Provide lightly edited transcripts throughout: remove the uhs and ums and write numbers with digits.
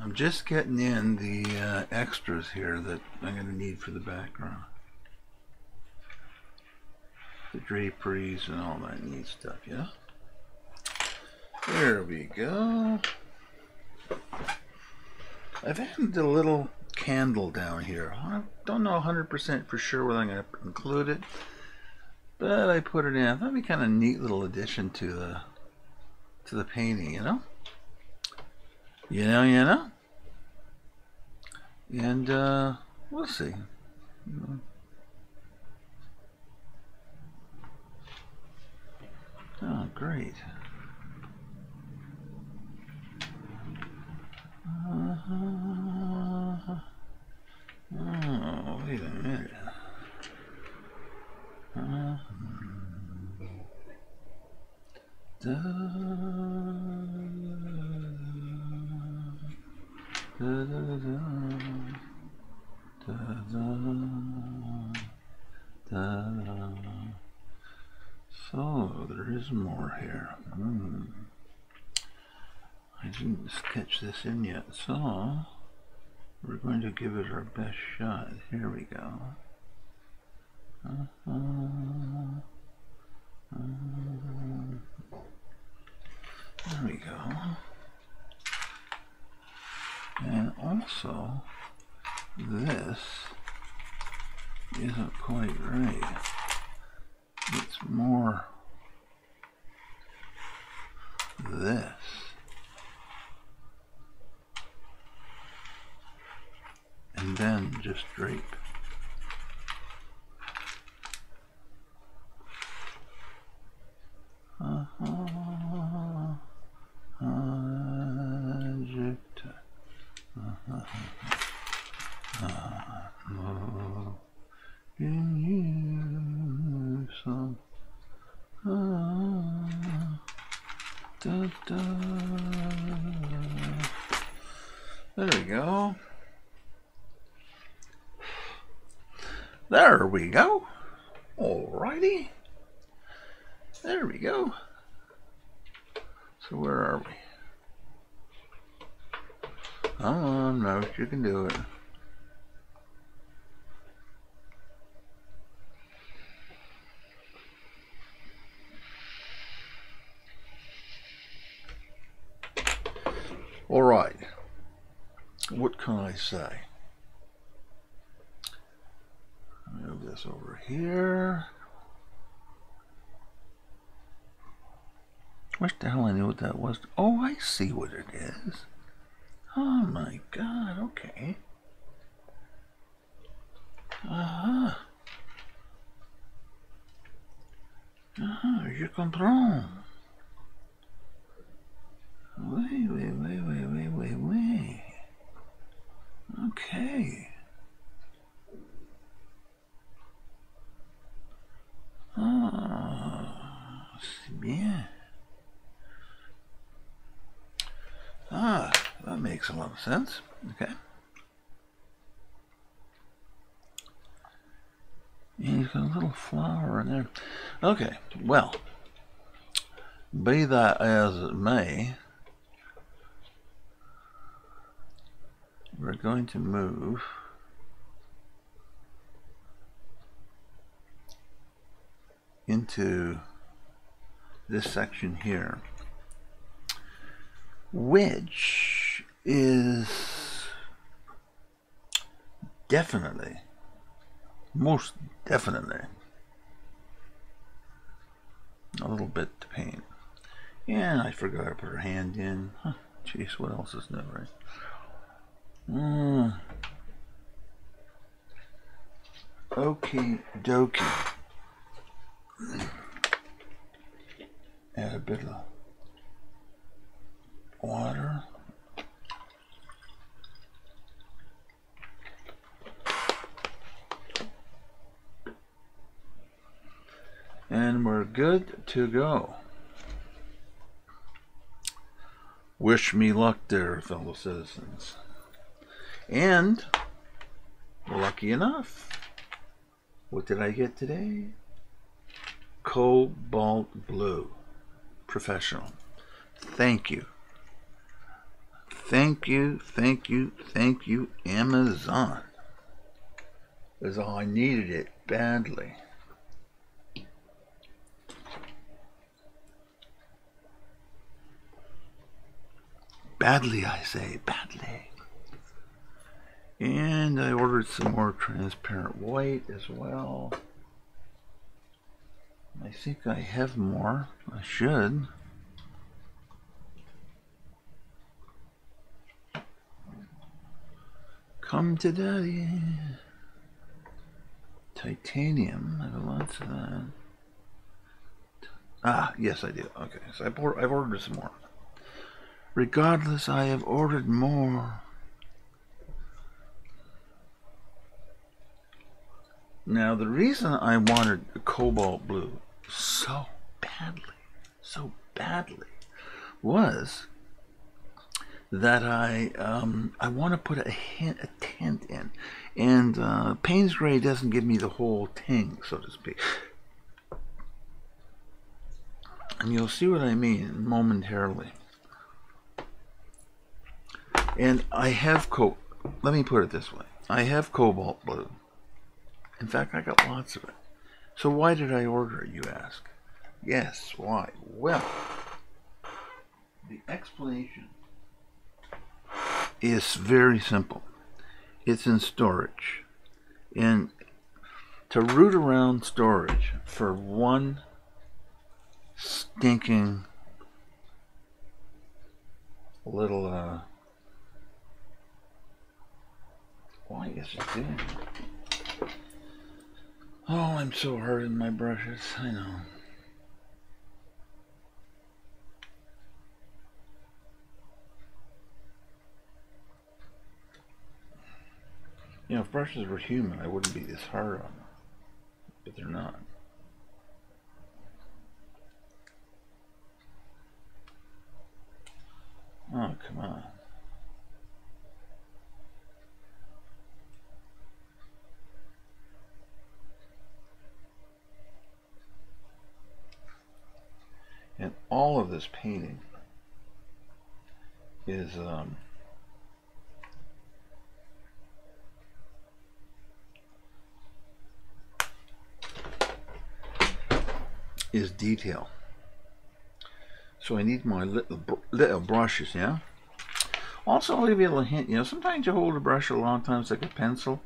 I'm just getting in the extras here that I'm going to need for the background. The draperies and all that neat stuff, yeah? There we go. I've added a little candle down here. I don't know 100% for sure whether I'm going to include it, but I put it in. That'd be kind of a neat little addition to the painting, you know? You know? And we'll see. Oh, great. Oh, wait a minute. So there is more here. I didn't sketch this in yet, so we're going to give it our best shot. Here we go. There we go. And also, this isn't quite right. It's more this. And then just drape. There we go. There we go. Alrighty. There we go. So where are we? Come on, Mouse, you can do it. Alright. What can I say? Move this over here. Wish the hell I knew what that was. Oh, I see what it is. Oh my god, okay. Je comprends. Wait. Okay. C'est bien. That makes a lot of sense. Okay. And he's got a little flower in there. Okay, well, be that as it may, we're going to move into this section here, which is definitely, most definitely, a little bit to paint. And I forgot to put her hand in. Jeez, what else is new, right? Okie dokie. Add a bit of water. And we're good to go. Wish me luck there, fellow citizens. And lucky enough, what did I get today? Cobalt blue. Professional. Thank you. Thank you, thank you, thank you, Amazon. That's all I needed it badly. Badly, I say, badly. And I ordered some more transparent white as well. I think I have more. I should. Come to daddy. Titanium. I have lots of that. Ah, yes, I do. Okay, so I've ordered some more. Regardless, I have ordered more. Now, the reason I wanted a cobalt blue so badly, was that I want to put a tint in, and Payne's Gray doesn't give me the whole ting, so to speak. And you'll see what I mean momentarily. And I have let me put it this way. I have cobalt blue. In fact, I got lots of it. So why did I order it, you ask? Yes, why? Well, the explanation is very simple. It's in storage. And to root around storage for one stinking little why is it doing it? Oh, I'm so hard in my brushes, I know. You know, if brushes were human, I wouldn't be this hard on them. But they're not. Oh, come on. And all of this painting is detail. So I need my little brushes, yeah? Also, I'll give you a little hint. You know, sometimes you hold a brush a long time, it's like a pencil.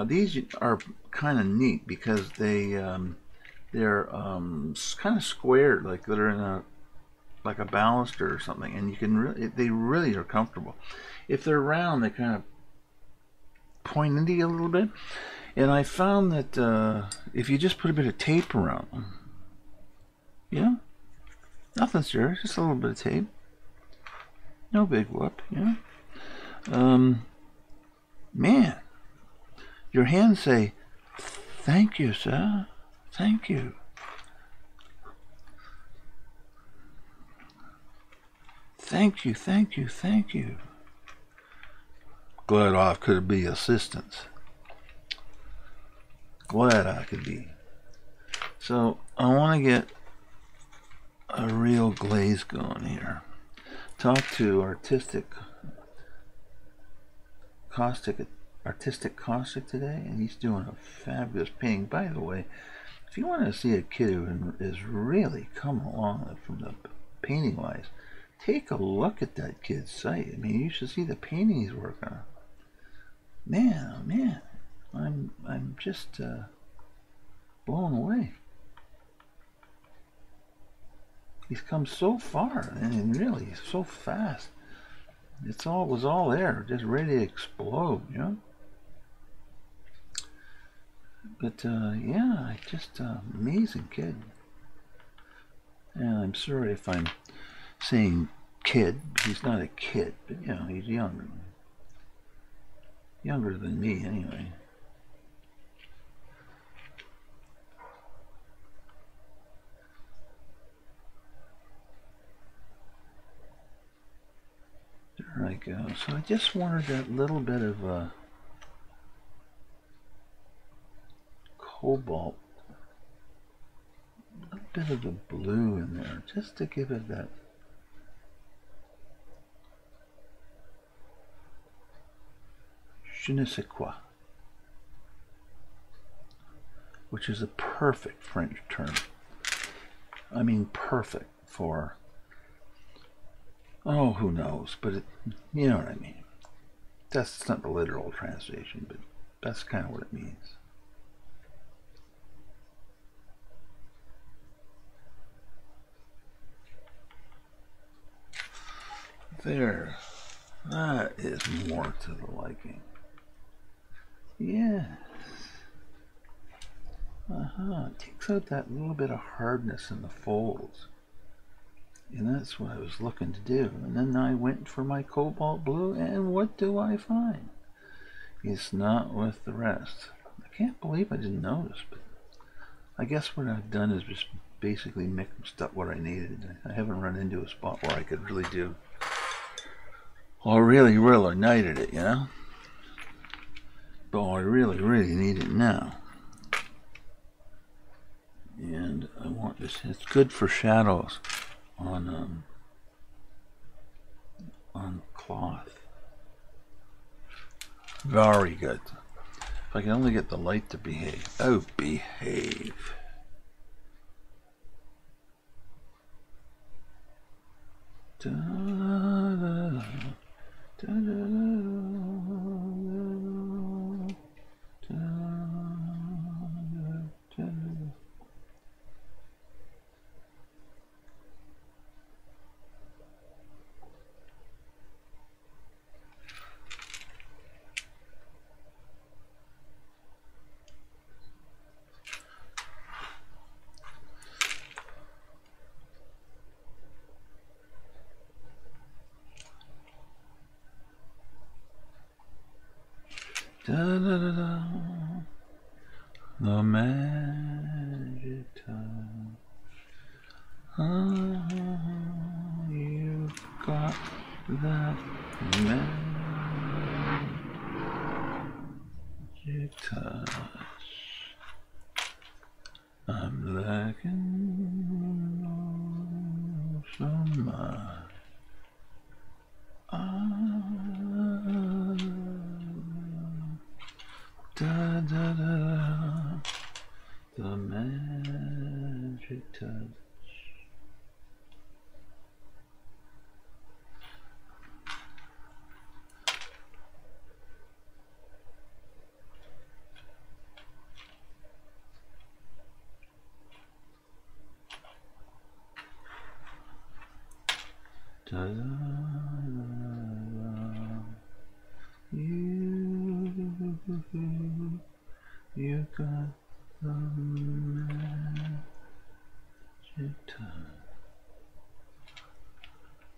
These are kind of neat because they're kind of squared, like they're in a baluster or something, and you can they really are comfortable. If they're round, they kind of point into you a little bit. And I found that if you just put a bit of tape around them, yeah, nothing serious, just a little bit of tape, no big whoop, yeah. Man, your hands say, "Thank you, sir. Thank you. Thank you, thank you, thank you." Glad I could be assistance. Glad I could be. So I want to get a real glaze going here. Talk to Artistic Caustic today, and he's doing a fabulous painting. By the way, if you want to see a kid who is really coming along from the painting wise, take a look at that kid's site. I mean, you should see the painting he's working on. Man, oh man, I'm just blown away. He's come so far, and really so fast. It was all there, just ready to explode, you know. But yeah, just amazing kid. And I'm sorry if I'm saying kid. He's not a kid, but you know, he's younger than me anyway. There I go. So I just wanted that little bit of cobalt, a bit of the blue in there, just to give it that Je ne sais quoi, which is a perfect French term. I mean, perfect for, oh, who knows, but it, you know what I mean. That's not the literal translation, but that's kind of what it means. There. That is more to the liking. Yes. It takes out that little bit of hardness in the folds. And that's what I was looking to do. And then I went for my cobalt blue, and what do I find? It's not with the rest. I can't believe I didn't notice, but I guess what I've done is just basically mixed up what I needed. I haven't run into a spot where I could really do, or really ignited it, you know? But I really need it now. And I want this, it's good for shadows on cloth. Very good. If I can only get the light to behave. Oh, behave. Da, da, da, da, da, da, da. Da, da, da, da. The magic touch. You've got that magic touch. I'm lacking so much. Da, da, da, da. The magic touch. Da, da, da, da. You got the magic touch.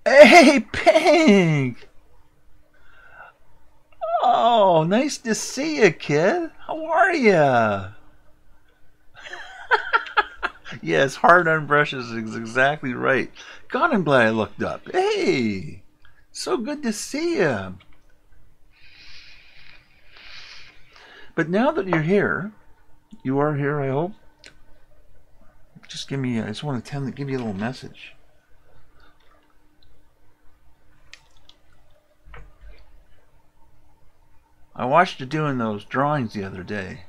Hey, Pink! Oh, nice to see you, kid. How are ya? Yes, hard on brushes is exactly right. God, I'm glad I looked up. Hey, so good to see you. But now that you're here, you are here, I hope. Just give me, I just want to give you a little message. I watched you doing those drawings the other day.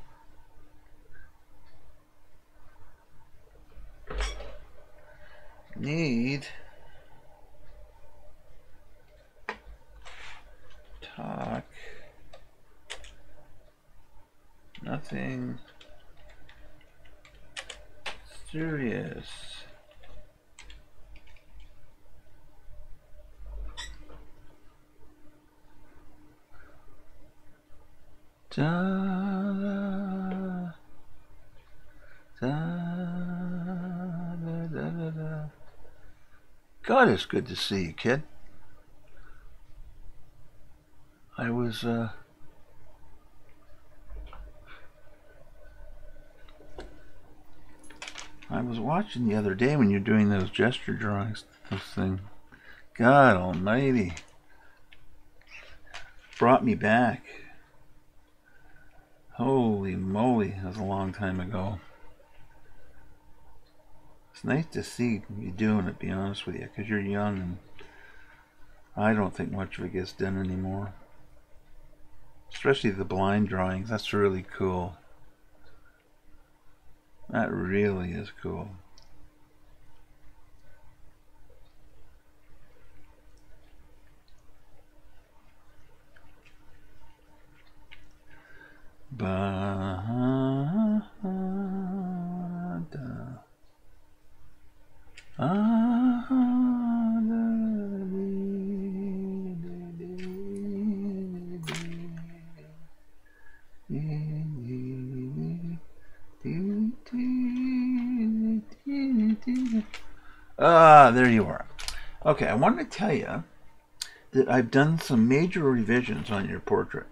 Need talk, nothing serious. Da, da, da, da, da, da. God, it's good to see you, kid. I was watching the other day when you're doing those gesture drawings, this thing. God almighty. Brought me back. Holy moly, that was a long time ago. It's nice to see you doing it, to be honest with you, because you're young and I don't think much of it gets done anymore. especially the blind drawings. That's really cool. That really is cool. There you are. Okay, I wanted to tell you that I've done some major revisions on your portrait.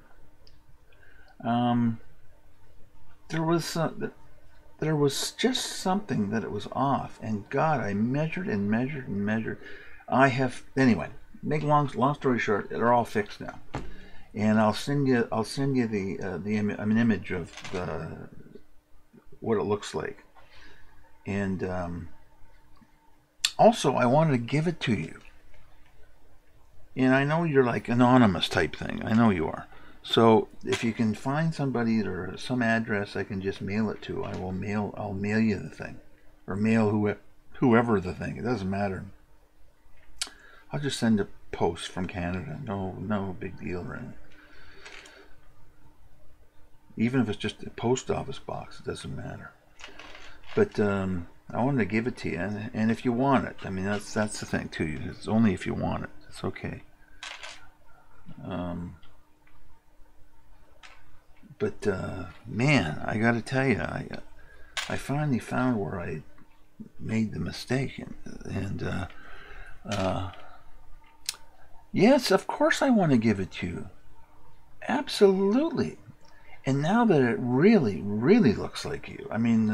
There was just something that it was off, and God, I measured and measured and measured. Anyway. Make long story short, they're all fixed now, and I'll send you an image of what it looks like, and also I wanted to give it to you. And I know you're like anonymous type thing. I know you are. So if you can find somebody or some address I can just mail it to, I'll mail you the thing, or mail whoever the thing. It doesn't matter. I'll just send a post from Canada. No big deal or anything. Even if it's just a post office box, it doesn't matter. But I wanted to give it to you, and if you want it, I mean that's the thing too. It's only if you want it. It's okay. But man, I got to tell you, I finally found where I made the mistake, and yes, of course I want to give it to you. Absolutely. And now that it really, really looks like you, I mean,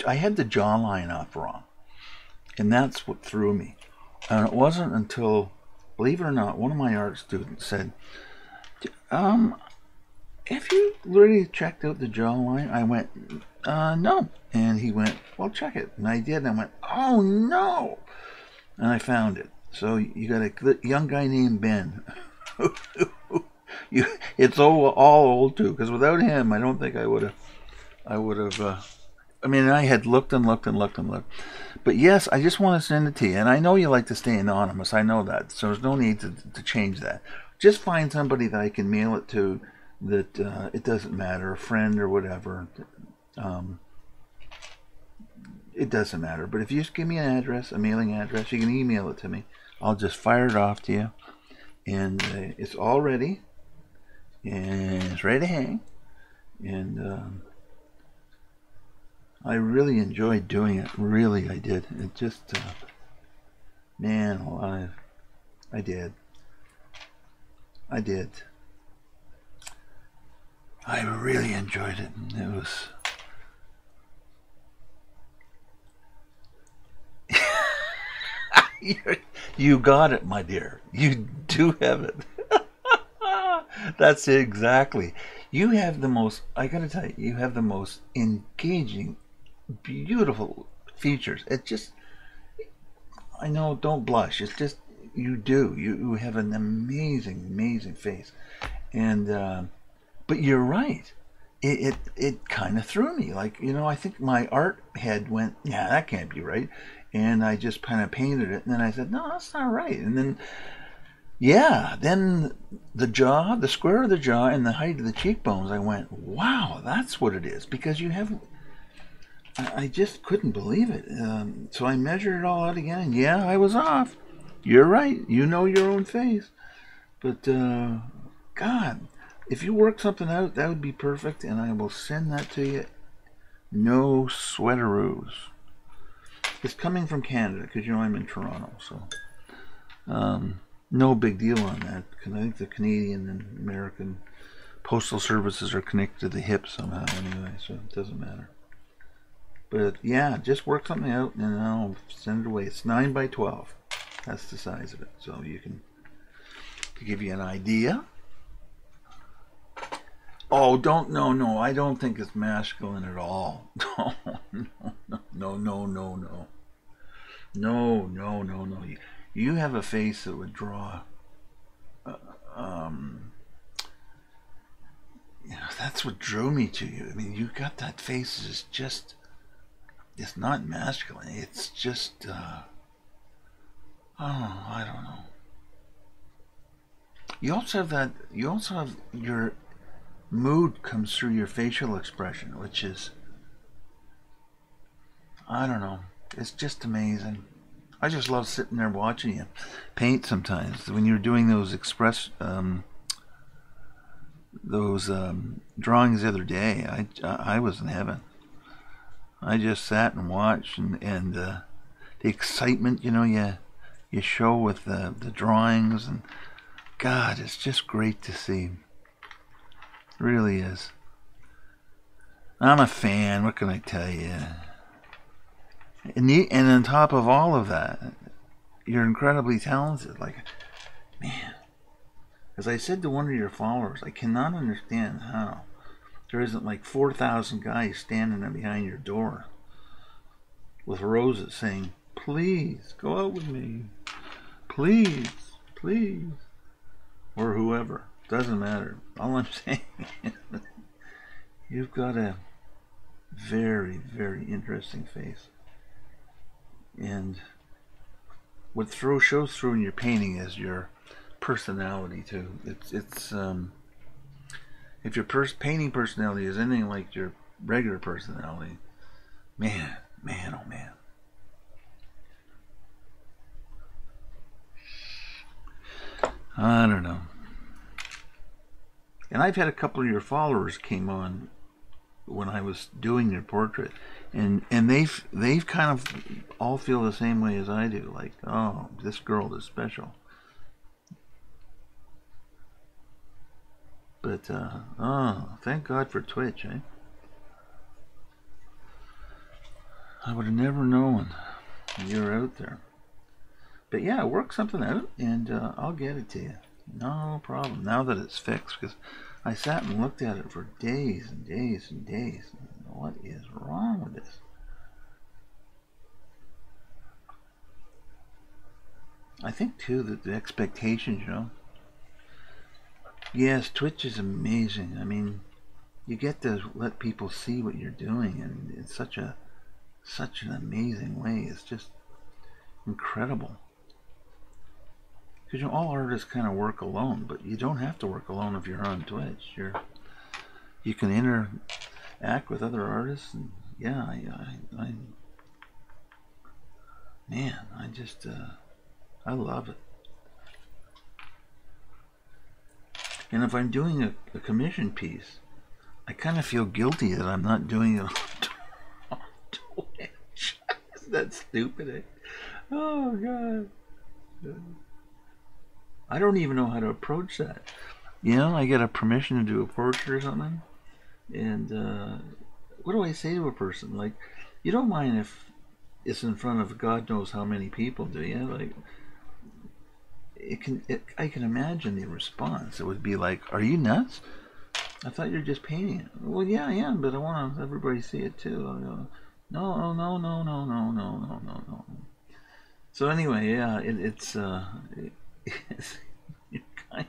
I had the jawline up wrong, and that's what threw me. And it wasn't until, believe it or not, one of my art students said, have you really checked out the jawline? I went, no. And he went, well, check it. And I did, and I went, oh, no. And I found it. So you got a young guy named Ben. It's all old, too, because without him, I don't think I would have, I mean, I had looked and looked and looked and looked. But yes, I just want to send it to you. And I know you like to stay anonymous. I know that. So there's no need to change that. Just find somebody that I can mail it to, that it doesn't matter, a friend or whatever. It doesn't matter. But if you just give me an address, a mailing address, you can email it to me. I'll just fire it off to you. And it's all ready. And it's ready to hang. And I really enjoyed doing it. Really, I did. It just, man alive. I did. I really enjoyed it. It was... You got it, my dear. You do have it. That's it, exactly. You have the most, I gotta tell you, you have the most engaging, beautiful features. It just, I know, don't blush. It's just, you do. You have an amazing, amazing face. And, but you're right. It kind of threw me. Like, you know, I think my art head went, yeah, that can't be right. And I just kind of painted it. And then I said, no, that's not right. And then, yeah, then the jaw, the square of the jaw and the height of the cheekbones, I went, wow, that's what it is. Because you have, I just couldn't believe it. So I measured it all out again. And yeah, I was off. You're right. You know your own face. But, God, if you work something out, that would be perfect. And I will send that to you. No sweateroos. It's coming from Canada, because you know I'm in Toronto, so no big deal on that, because I think the Canadian and American postal services are connected to the hip somehow anyway, so it doesn't matter. But yeah, just work something out and I'll send it away. It's 9 by 12. That's the size of it, so you can, to give you an idea. Oh, no, I don't think it's masculine at all. No. You have a face that would draw that's what drew me to you. I mean, you got that face is just, it's not masculine. It's just, oh, I don't know. You also have that, you also have your mood comes through your facial expression, which is, I don't know. It's just amazing. I just love sitting there watching you paint sometimes. When you're doing those drawings the other day, I was in heaven. I just sat and watched, and the excitement, you show with the drawings, and God, it's just great to see. It really is. I'm a fan. What can I tell you? And on top of all of that, you're incredibly talented. Like, man, as I said to one of your followers, I cannot understand how there isn't like 4,000 guys standing there behind your door with roses saying, please, go out with me. Please, please. Or whoever. Doesn't matter. All I'm saying is you've got a very, very interesting face. And what shows through in your painting is your personality too. It's if your painting personality is anything like your regular personality, man, oh man. I don't know. And I've had a couple of your followers came on when I was doing your portrait, and they've kind of all feel the same way as I do, like, oh, this girl is special. But oh, thank God for Twitch, eh? I would have never known you were out there. But yeah, work something out, and I'll get it to you. No problem. Now that it's fixed, because I sat and looked at it for days and days and days. What is wrong with this? I think too that the expectations, Yes, Twitch is amazing. I mean, you get to let people see what you're doing, and it's such an amazing way. It's just incredible. Because all artists kind of work alone, but you don't have to work alone if you're on Twitch. You can interact with other artists, and yeah, man, I love it. And if I'm doing a commission piece, I kind of feel guilty that I'm not doing it on Twitch. Isn't that stupid, eh? Oh, God. I don't even know how to approach that. I get a permission to do a portrait or something, and what do I say to a person? Like, you don't mind if it's in front of God knows how many people, do you? Like, I can imagine the response. It would be like, are you nuts? I thought you were just painting it. Well, yeah, I am, but I want everybody to see it too. No. So anyway, yeah, it's kind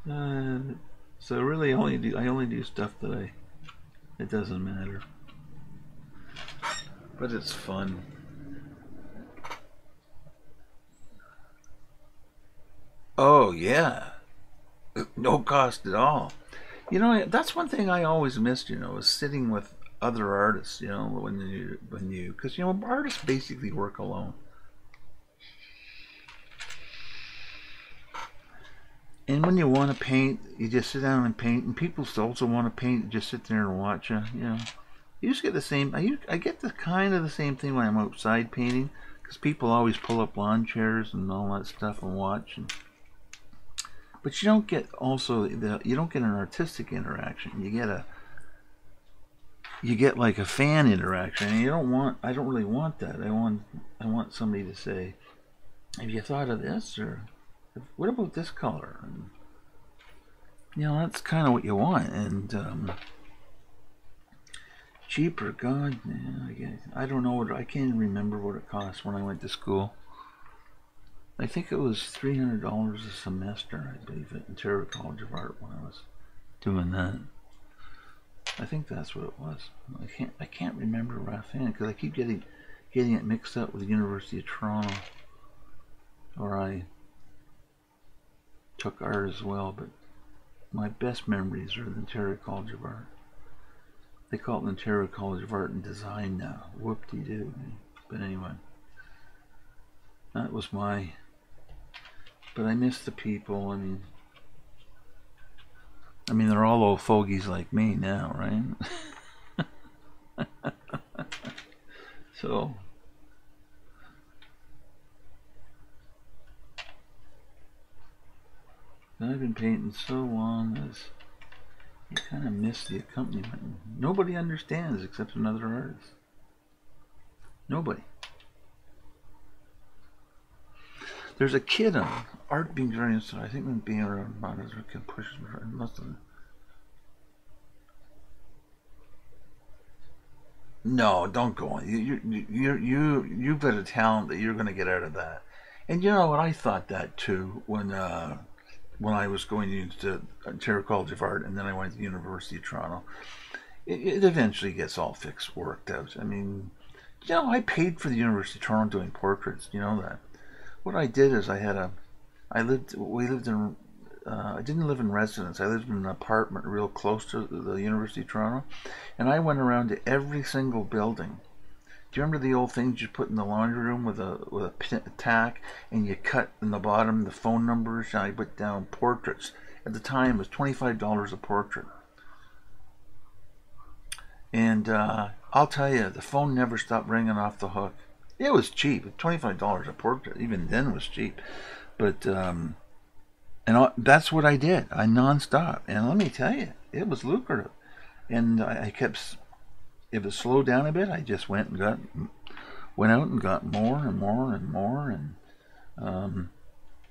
of. So really, I only do stuff that it doesn't matter, but it's fun. Oh yeah, no cost at all. That's one thing I always missed. Is sitting with other artists. Because artists basically work alone. And when you want to paint, you just sit down and paint. And people also want to paint and just sit there and watch you. You just get the same. I get the kind of the same thing when I'm outside painting, because people always pull up lawn chairs and all that stuff and watch. But you don't get you don't get an artistic interaction. You get like a fan interaction, and I don't really want that. I want somebody to say, have you thought of this, or what about this color? And that's kind of what you want. And cheaper, God, I don't know I can't even remember what it cost when I went to school. I think it was $300 a semester, I believe, at Ontario College of Art when I was doing that. I think that's what it was. I can't remember offhand because I keep getting it mixed up with the University of Toronto, or I took art as well. But my best memories are the Ontario College of Art. They call it the Ontario College of Art and Design now. Whoop-de-doo. But anyway, that was my... But I miss the people. I mean, they're all old fogies like me now, right? So... I've been painting so long as you kind of miss the accompaniment. Nobody understands except another artist. Nobody. There's a kid on Art Being Very Inside. I think when being around about it can push must have. No, don't go on. You've got a talent that you're going to get out of that. And you know what? I thought that too when I was going into Ontario College of Art, and then I went to the University of Toronto. It eventually gets all fixed, worked out. I mean, you know, I paid for the University of Toronto doing portraits. You know that. What I did is we lived in, I didn't live in residence. I lived in an apartment real close to the University of Toronto, and I went around to every single building. Do you remember the old things you put in the laundry room with a tack, and you cut in the bottom the phone numbers, and I put down portraits. At the time, it was $25 a portrait. And I'll tell you, the phone never stopped ringing off the hook. It was cheap. $25 a portrait, even then, was cheap. But that's what I did. I nonstop, and let me tell you, it was lucrative. And I kept. If it slowed down a bit, I just went out and got more and more and more, and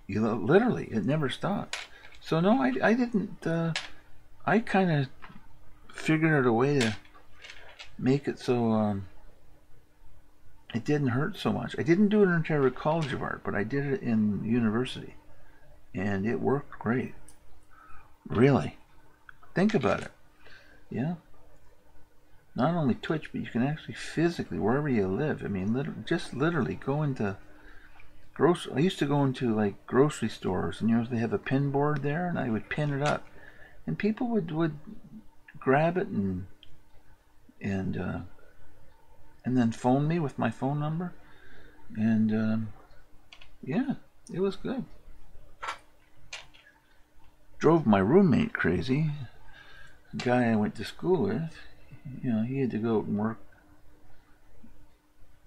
literally, it never stopped. So no, I didn't. I kind of figured out a way to make it so it didn't hurt so much. I didn't do it in Ontario College of Art, but I did it in university, and it worked great. Really, think about it. Yeah. Not only Twitch, but you can actually physically, wherever you live. I mean, just literally go into I used to go into like grocery stores, and you know they have a pin board there, and I would pin it up, and people would grab it and then phone me with my phone number, and yeah, it was good. Drove my roommate crazy. The guy I went to school with. You know, he had to go out and work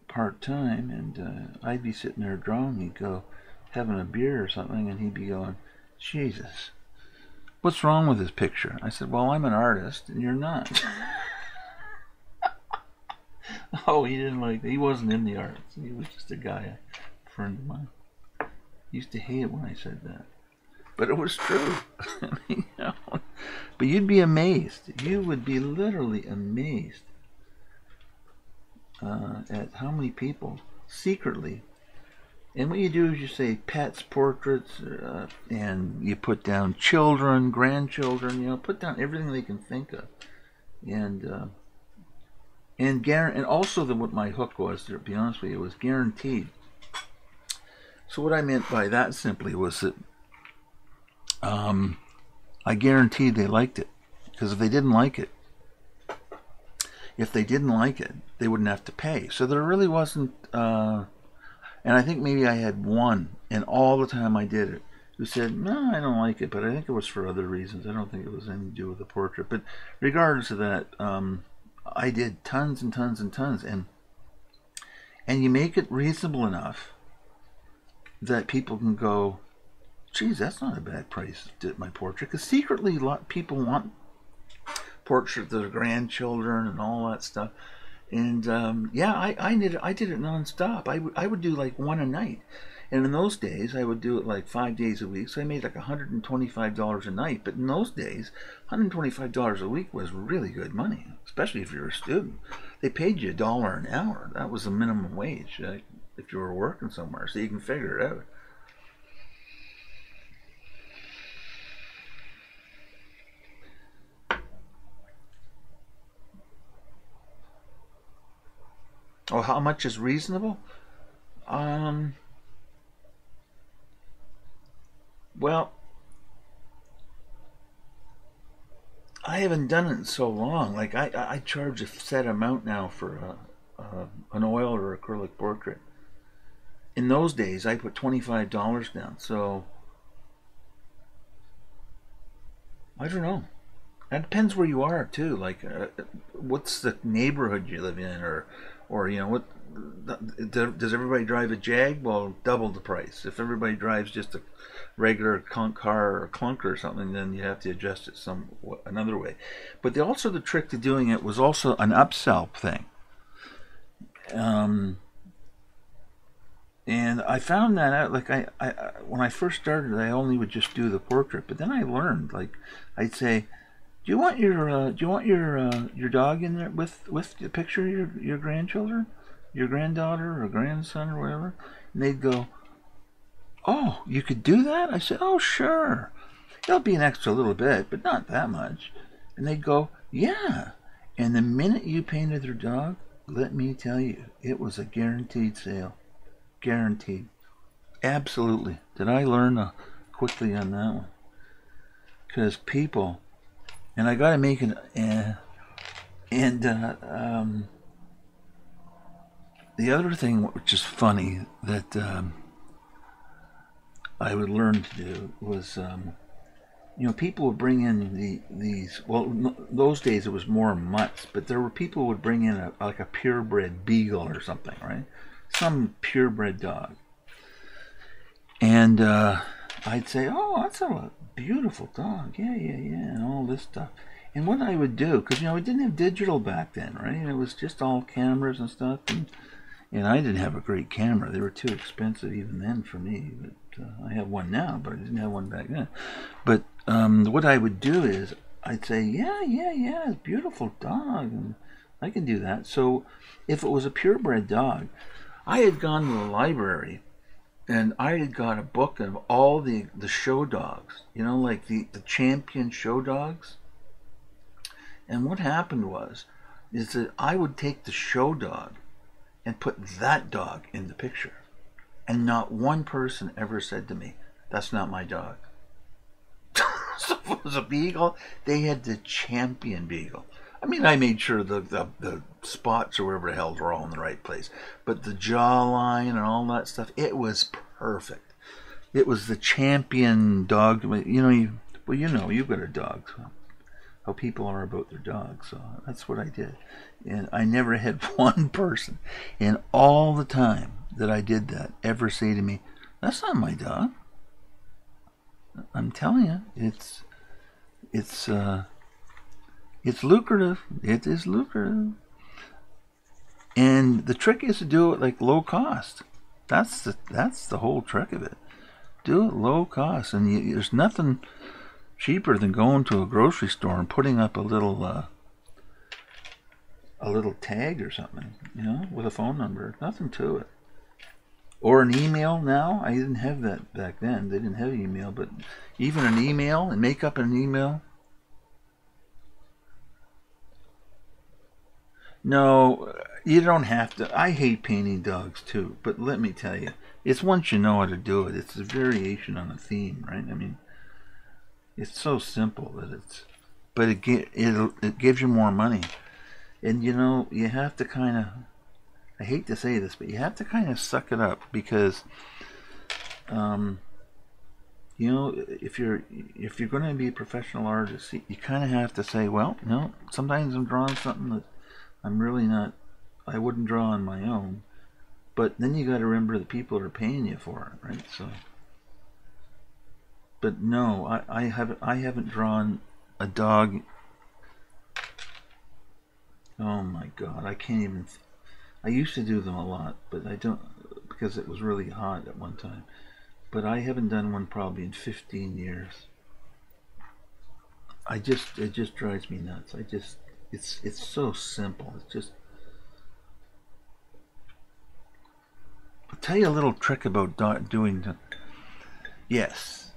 part-time, and I'd be sitting there drawing. He'd go having a beer or something, and he'd be going, Jesus, what's wrong with this picture? I said, well, I'm an artist, and you're not. Oh, he didn't like that. He wasn't in the arts. He was just a guy, a friend of mine. He used to hate it when I said that. But it was true. I mean, you know, but you'd be amazed. You would be literally amazed at how many people secretly. And what you do is you say pets, portraits, and you put down children, grandchildren. You know, put down everything they can think of, and also what my hook was. To be honest with you, it was guaranteed. So what I meant by that simply was that. I guaranteed they liked it, because if they didn't like it, they wouldn't have to pay. So there really wasn't, and I think maybe I had one, and all the time I did it, who said, no, I don't like it, but I think it was for other reasons. I don't think it was anything to do with the portrait. But regardless of that, I did tons and tons and tons, and you make it reasonable enough that people can go, geez, that's not a bad price to my portrait. Because secretly, a lot of people want portraits of their grandchildren and all that stuff. And yeah, I did it nonstop. I would do like one a night. And in those days, I would do it like 5 days a week. So I made like $125 a night. But in those days, $125 a week was really good money, especially if you're a student. They paid you $1 an hour. That was the minimum wage if you were working somewhere. So you can figure it out. Oh, how much is reasonable? Well, I haven't done it in so long. Like I charge a set amount now for an oil or acrylic portrait. In those days, I put $25 down. So I don't know. That depends where you are too. Like, what's the neighborhood you live in, or what? Does everybody drive a Jag? Well, double the price. If everybody drives just a regular car or clunker or something, then you have to adjust it another way. But also the trick to doing it was also an upsell thing. And I found that out. Like I when I first started, I only would just do the portrait, but then I learned. Like I'd say, do you want your dog in there with the picture of your grandchildren, your granddaughter or grandson or whatever? And they'd go, oh, you could do that? I said, oh, sure. It'll be an extra little bit, but not that much. And they'd go, yeah. And the minute you painted their dog, let me tell you, it was a guaranteed sale. Guaranteed. Absolutely. Did I learn quickly on that one? Because people, and I got to make it, the other thing which is funny that I would learn to do was, people would bring in these. Well, those days it was more mutts, but there were people who would bring in like a purebred beagle or something, right? Some purebred dog, and I'd say, "Oh, that's a beautiful dog, yeah, and all this stuff." And what I would do, because we didn't have digital back then, right? It was just all cameras and stuff, and I didn't have a great camera. They were too expensive even then for me. But I have one now, but I didn't have one back then. But what I would do is I'd say, yeah, it's a beautiful dog, and I can do that. So if it was a purebred dog, I had gone to the library and I had got a book of all the show dogs, like the champion show dogs. And what happened is that I would take the show dog and put that dog in the picture. And not one person ever said to me, that's not my dog. So if it was a beagle, they had the champion beagle. I mean, I made sure the spots or whatever the hell were all in the right place. But the jawline and all that stuff, it was perfect. It was the champion dog. You've got a dog. So how people are about their dogs. So that's what I did. And I never had one person in all the time that I did that ever say to me, that's not my dog. I'm telling you, it's lucrative. It is lucrative. And the trick is to do it like low cost. That's the whole trick of it. Do it low cost, and there's nothing cheaper than going to a grocery store and putting up a little tag or something, with a phone number. Nothing to it. Or an email now. I didn't have that back then. They didn't have email, but even an email and make up an email. No, you don't have to. I hate painting dogs too, but let me tell you, it's once you know how to do it. It's a variation on a theme, right? I mean, it's so simple but it gives you more money, and you have to kind of. I hate to say this, but you have to kind of suck it up because, if you're going to be a professional artist, you kind of have to say, well, sometimes I'm drawing something that I'm really not. I wouldn't draw on my own, but then you got to remember the people are paying you for it, right? So, but no, I haven't drawn a dog. Oh my God, I can't even. I used to do them a lot, but I don't, because it was really hot at one time. But I haven't done one probably in 15 years. It just drives me nuts. It's so simple. It's just. I'll tell you a little trick about doing the. Yes,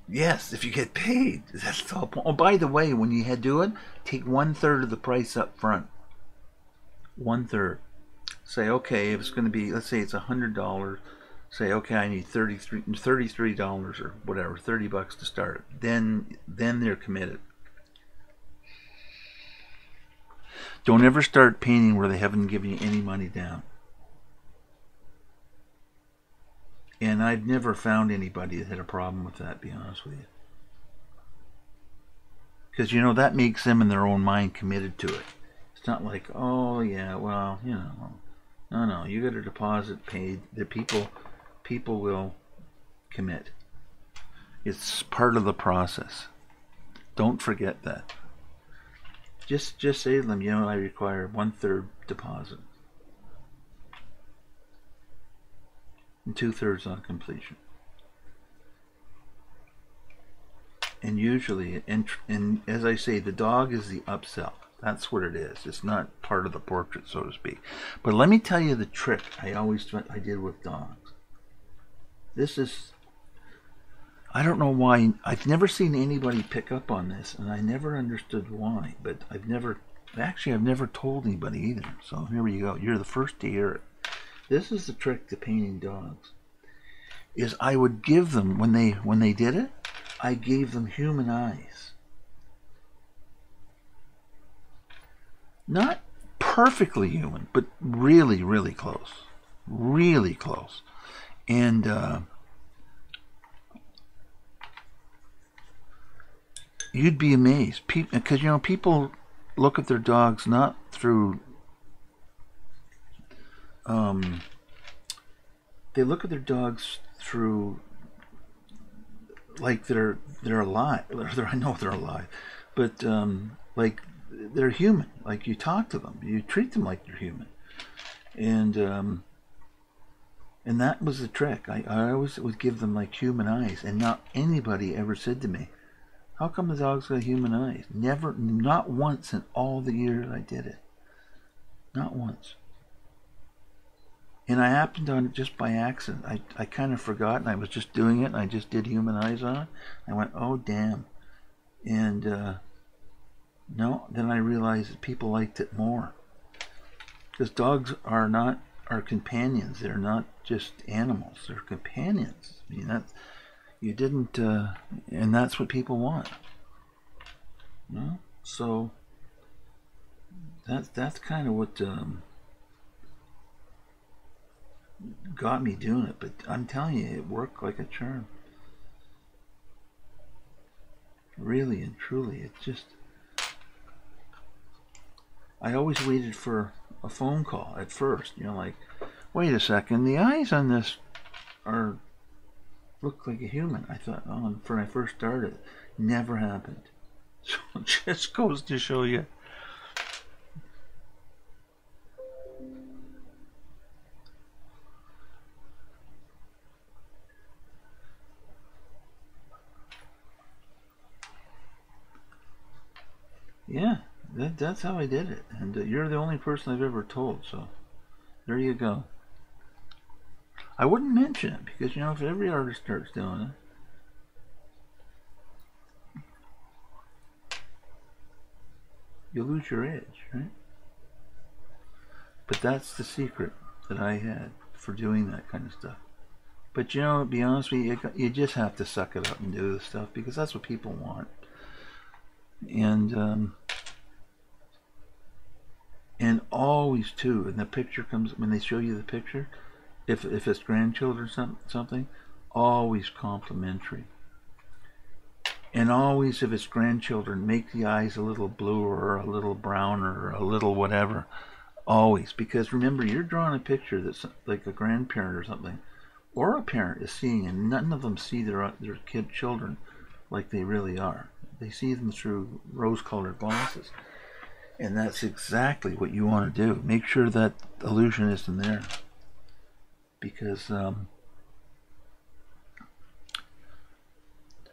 if you get paid, that's the whole point. Oh, by the way, when you do it, take 1/3 of the price up front. 1/3. say, okay, if it's going to be, let's say it's $100, say, okay, I need $33 or whatever, $30 to start. Then they're committed. Don't ever start painting where they haven't given you any money down. And I've never found anybody that had a problem with that, to be honest with you. Because, you know, that makes them in their own mind committed to it. It's not like, oh, yeah, well, you know, no, you got a deposit paid. The people will commit. It's part of the process. Don't forget that. Just say to them, you know, I require 1/3 deposit and 2/3 on completion. And usually, and as I say, the dog is the upsell. That's what it is. It's not part of the portrait, so to speak. But let me tell you the trick I did with dogs. This is, I don't know why, I've never seen anybody pick up on this, and I never understood why, but I've never told anybody either. So here you go. You're the first to hear it. This is the trick to painting dogs. Is I would give them, when they did it, I gave them human eyes. Not perfectly human, but really, really close. Really close. And you'd be amazed. Because, you know, people look at their dogs not through... they look at their dogs through... like they're alive. I know they're alive. But, like... they're human. Like, you talk to them, you treat them like they're human, and that was the trick. I always would give them like human eyes, and not anybody ever said to me, "How come the dog's got human eyes?" Never, not once in all the years I did it. Not once. And I happened on it just by accident. I kind of forgot, and I was just doing it, and I just did human eyes on it. I went, oh damn, and no, then I realized that people liked it more. Because dogs are not our companions. They're not just animals. They're companions. I mean, that's, you didn't, and that's what people want. You know? So, that's kind of what got me doing it. But I'm telling you, it worked like a charm. Really and truly, it's just... I always waited for a phone call at first, you know, like, wait a second, the eyes on this look like a human. I thought, oh, when I first started, never happened. So it just goes to show you. Yeah. That's how I did it, and you're the only person I've ever told, so there you go. I wouldn't mention it, because, you know, if every artist starts doing it, you lose your edge, right? But that's the secret that I had for doing that kind of stuff. But, you know, to be honest with you, you just have to suck it up and do the stuff, because that's what people want. And always too, and the picture comes, when they show you the picture, if it's grandchildren something, always complimentary. And always, if it's grandchildren, make the eyes a little bluer or a little browner or a little whatever. Always, because remember, you're drawing a picture that's like a grandparent or something, or a parent is seeing, and none of them see their children like they really are. They see them through rose-colored glasses. And that's exactly what you want to do. Make sure that illusion isn't there. Because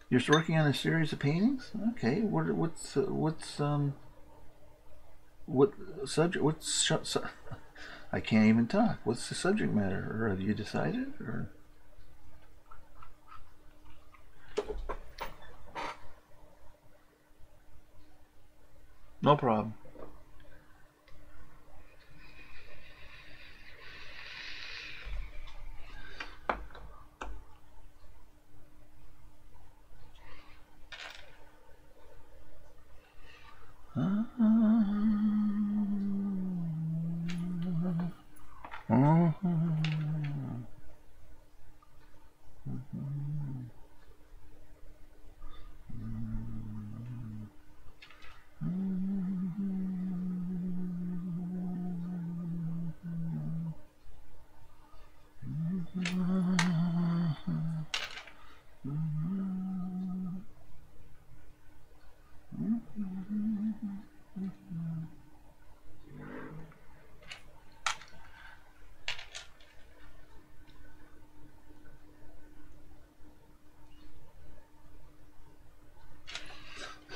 you're working on a series of paintings? Okay, what subject, I can't even talk. What's the subject matter? Or have you decided? Or no problem.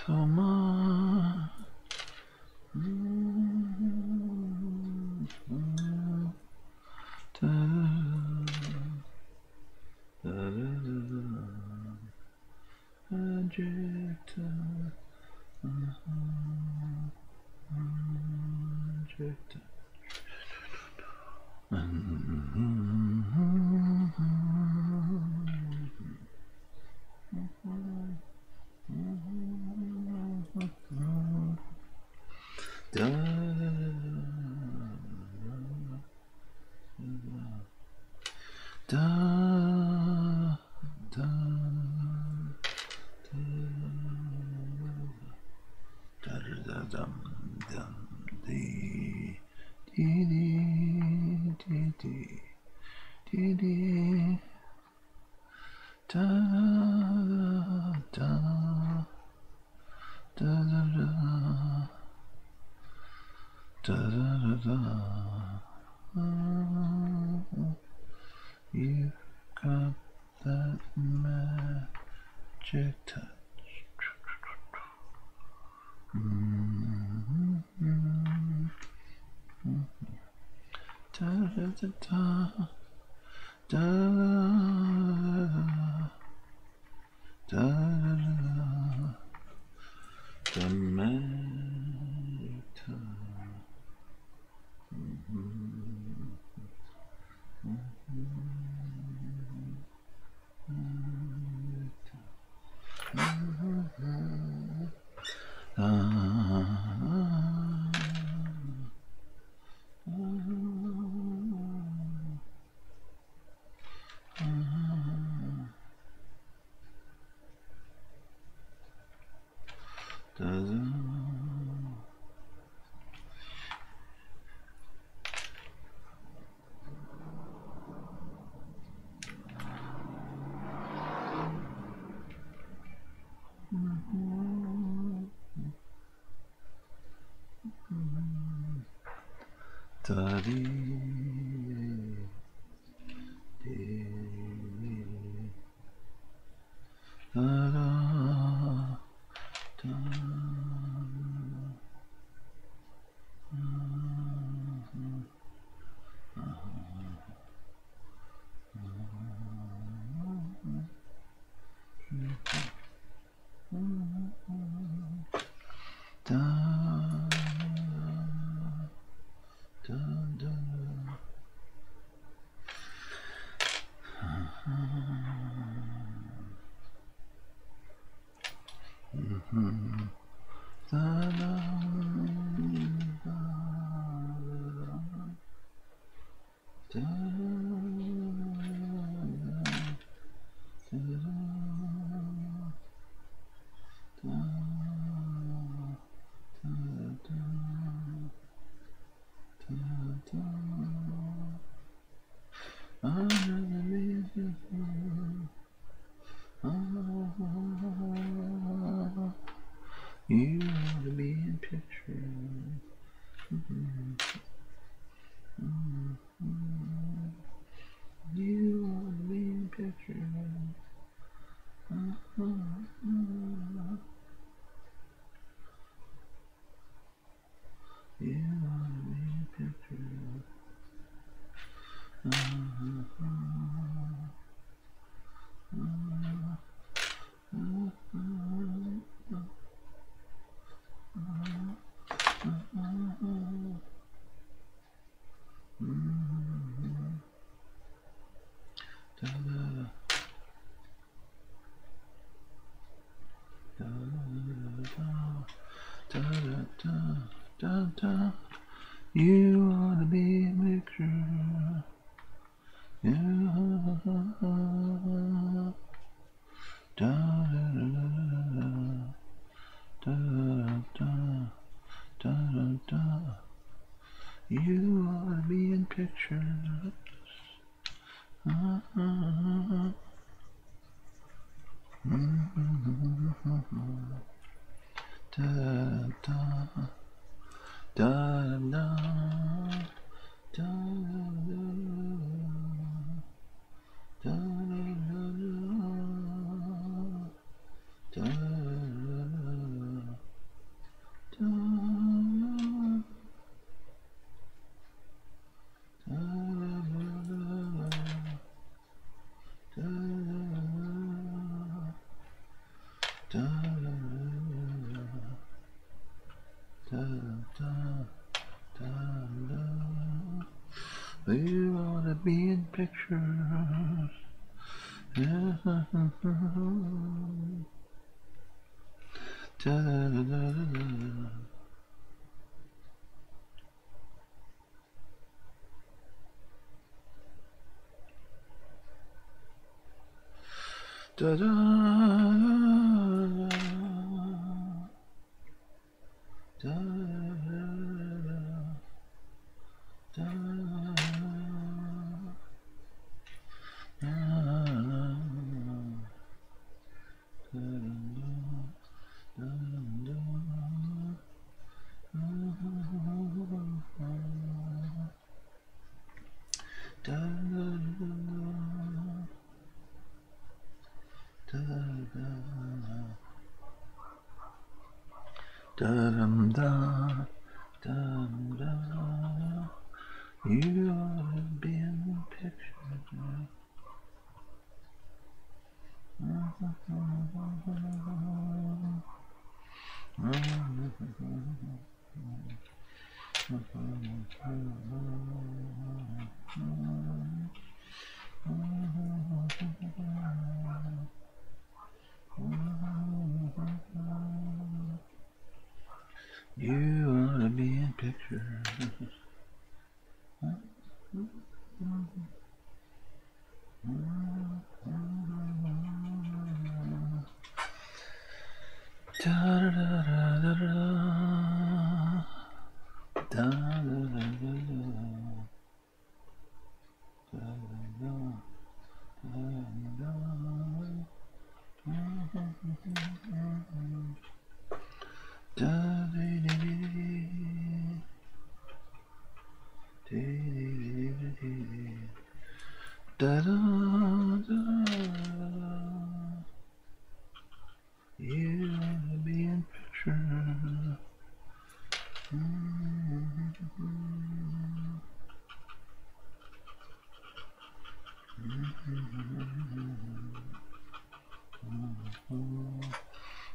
Come on. Project. Project. You got that magic touch. Da da da da da the magic touch. You ought to be in picture. You ought to be in picture. You ought to be in picture. You ought to be a picture. You ought to be in pictures. Da, da, da, da, da, da. We wanna be in pictures. Da, da, da, da, da, da, da, da, da, you ought to be in the picture. You ought to be in pictures. Da da da da da da da you wanna be in picture.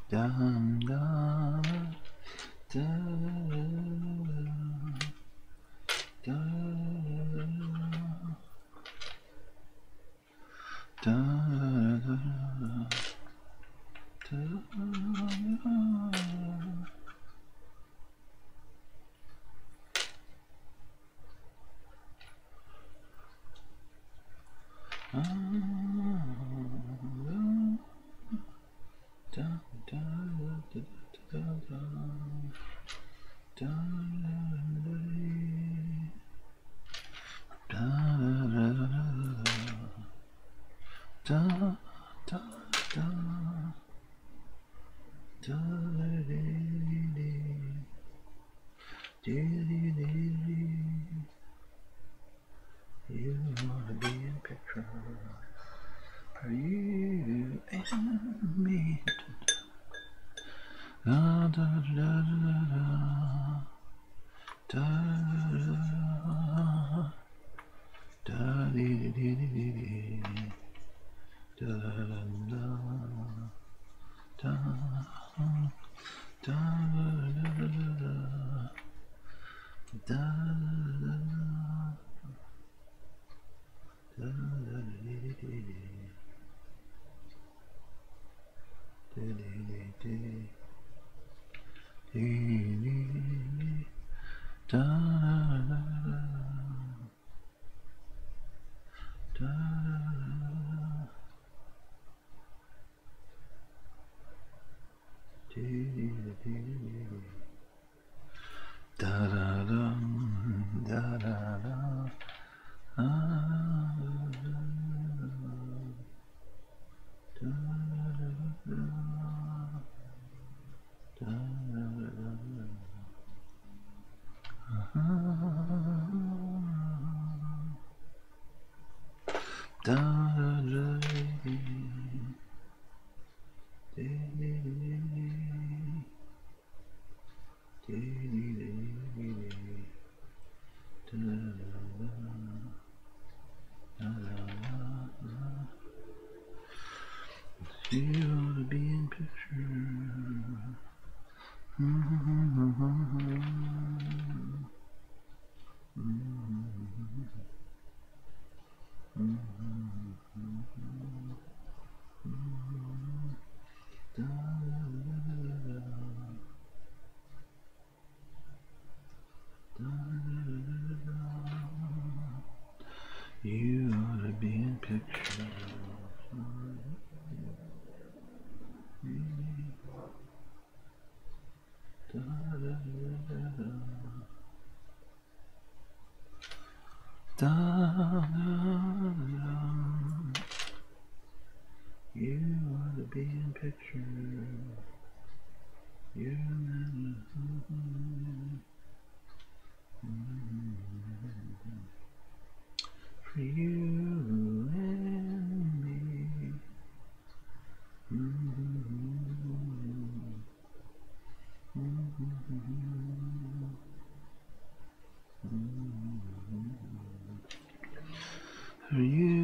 Dum dum da da da you wanna be in picture. Are you and me? Da da da da da da da dee dee dee dee da da da da da da You ought to be in picture. You ought to be in pictures. You ought to be in pictures. You for you and me. For you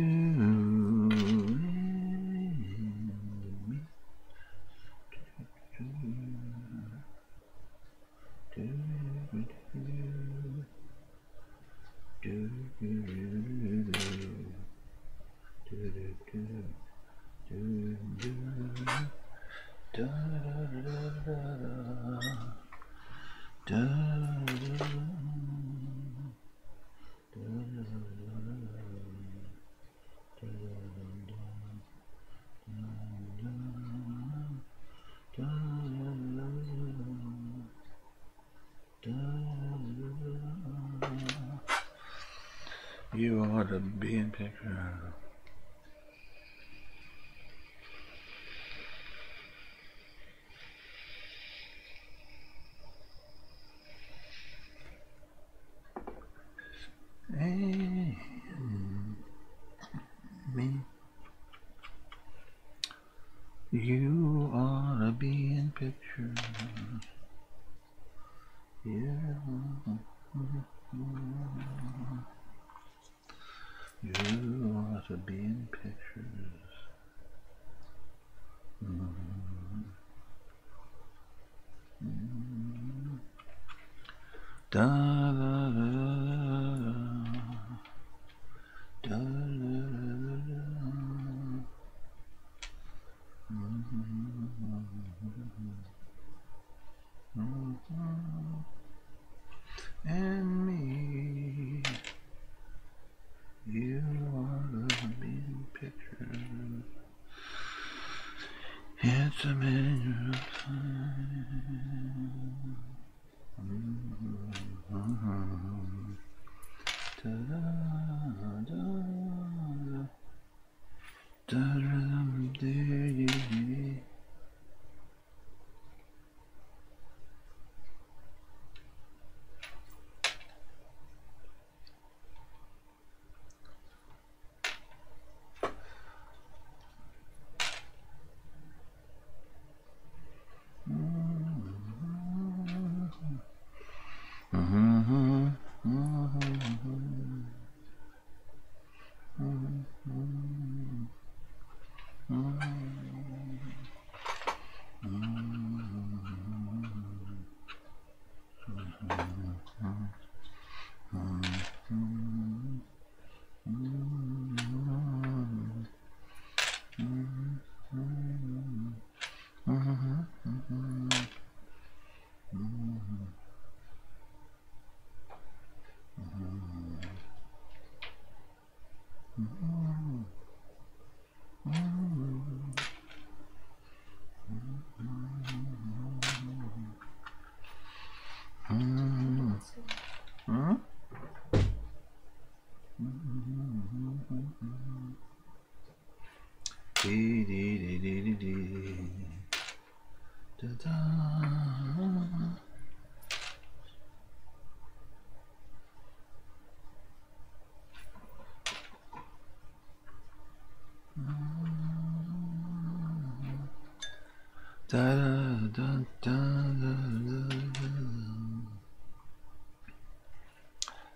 You ought to be in picture. And me. You ought to be in picture. Yeah. You ought to be in pictures. Da da da da da and me. You ought to be in pictures. It's a matter of time. Da da da da da da. Da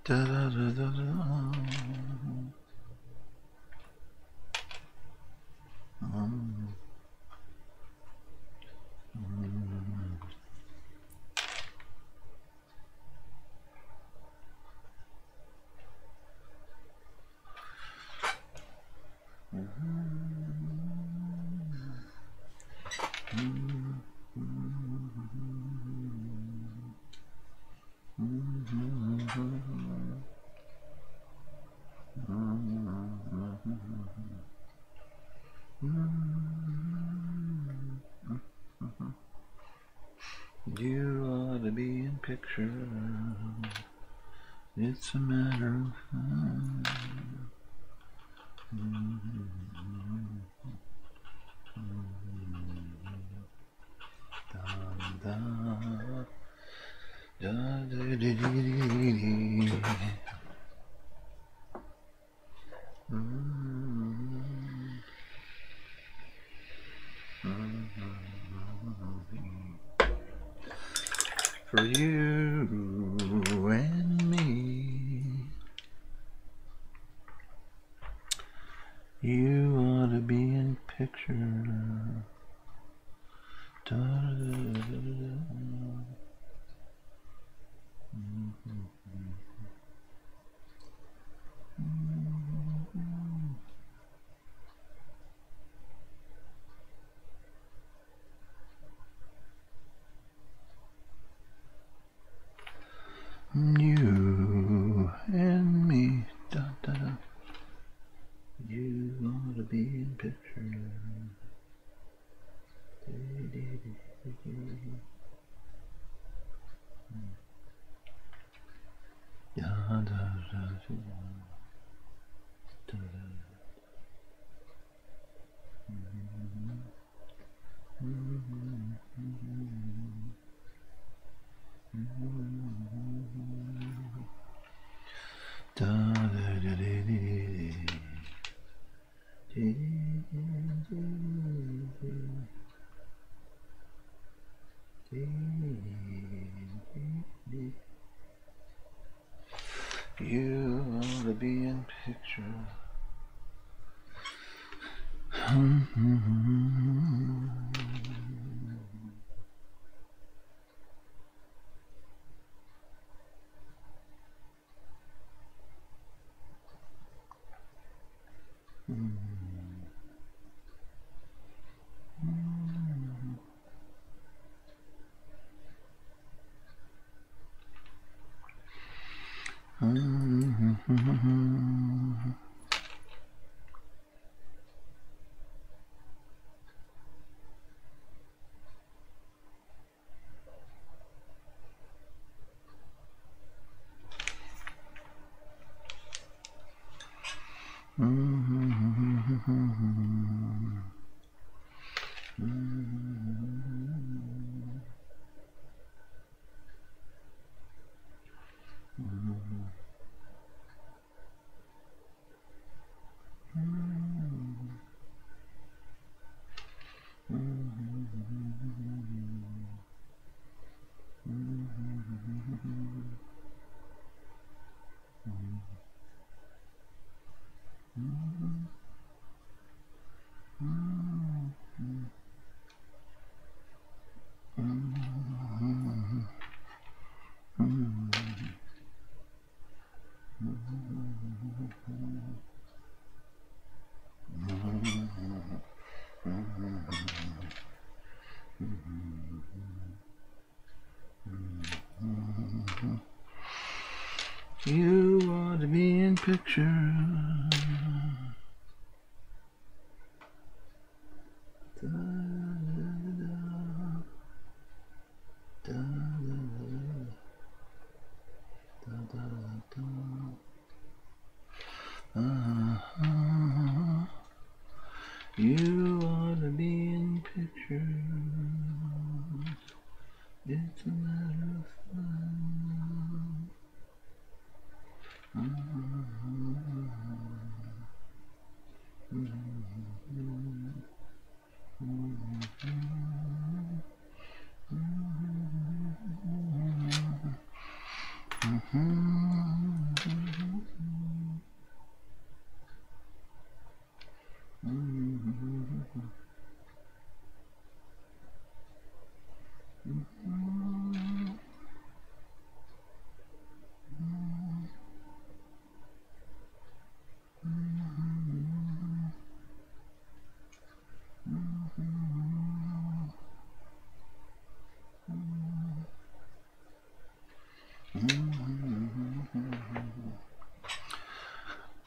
da da da da da da da da. You ought to be in picture. It's a matter of time. For you and me, you ought to be in picture. Da, da, da, da. You and me, da, da, da. You ought to be in picture. Da, da, da, da, da, da. Da, da, da, da, you ought to be in picture. You ought to be in picture. Da, da, da, da, da, da, da. You ought to be in picture. It's a matter of fun.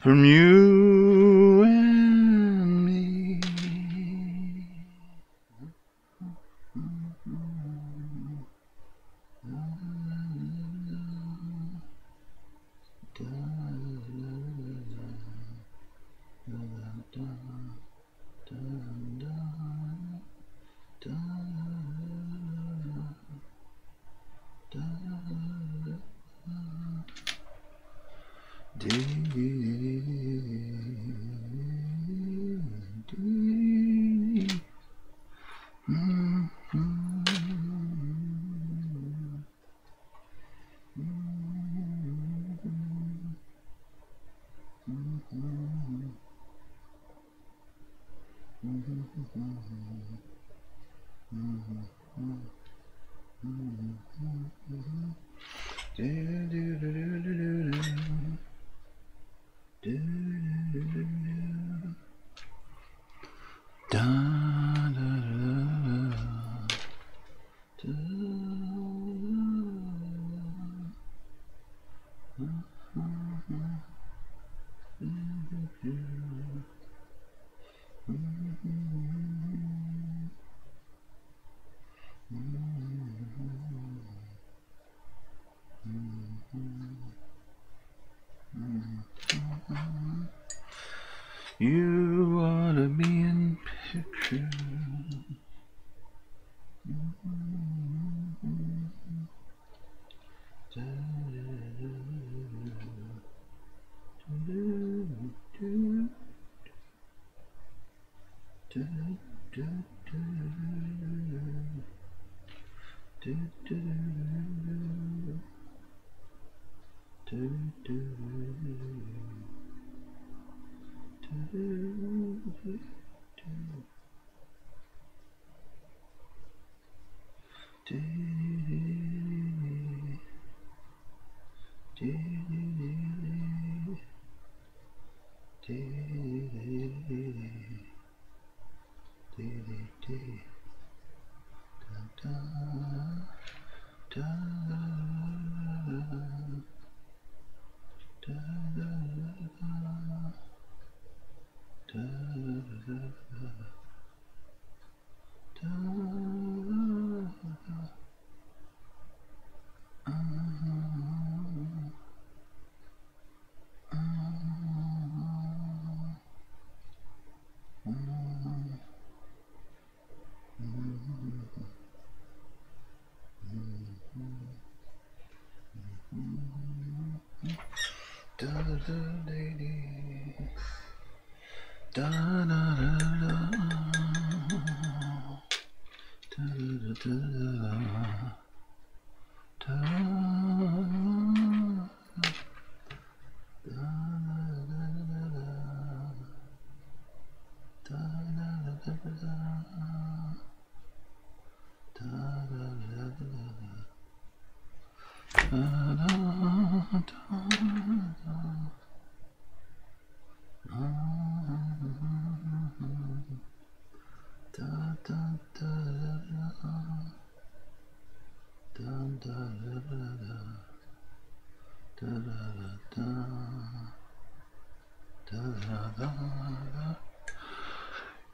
from you and me. You ought to be in picture.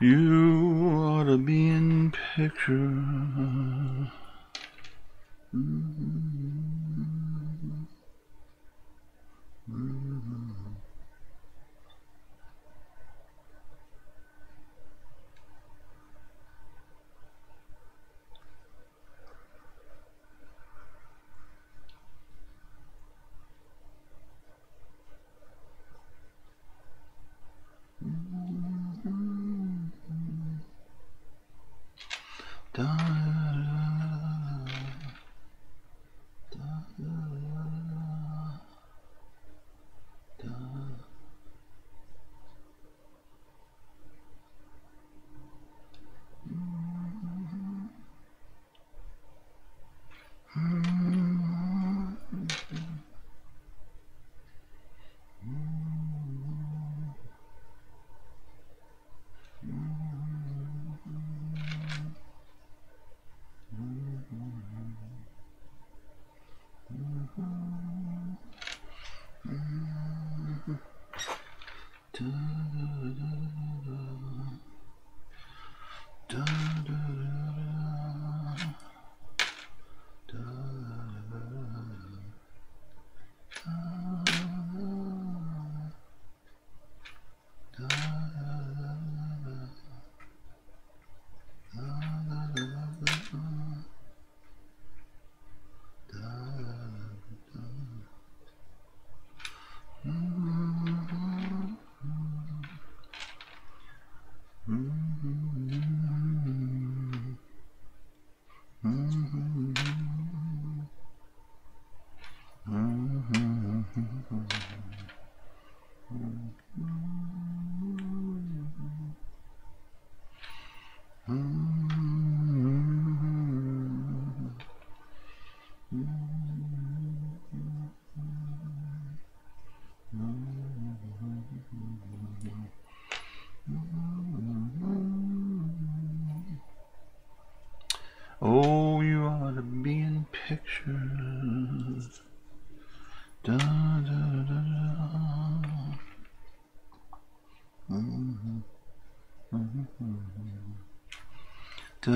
You ought to be in picture. Oh, you ought to be in pictures. Da, da, da, da. Mm-hmm. Mm-hmm. Da,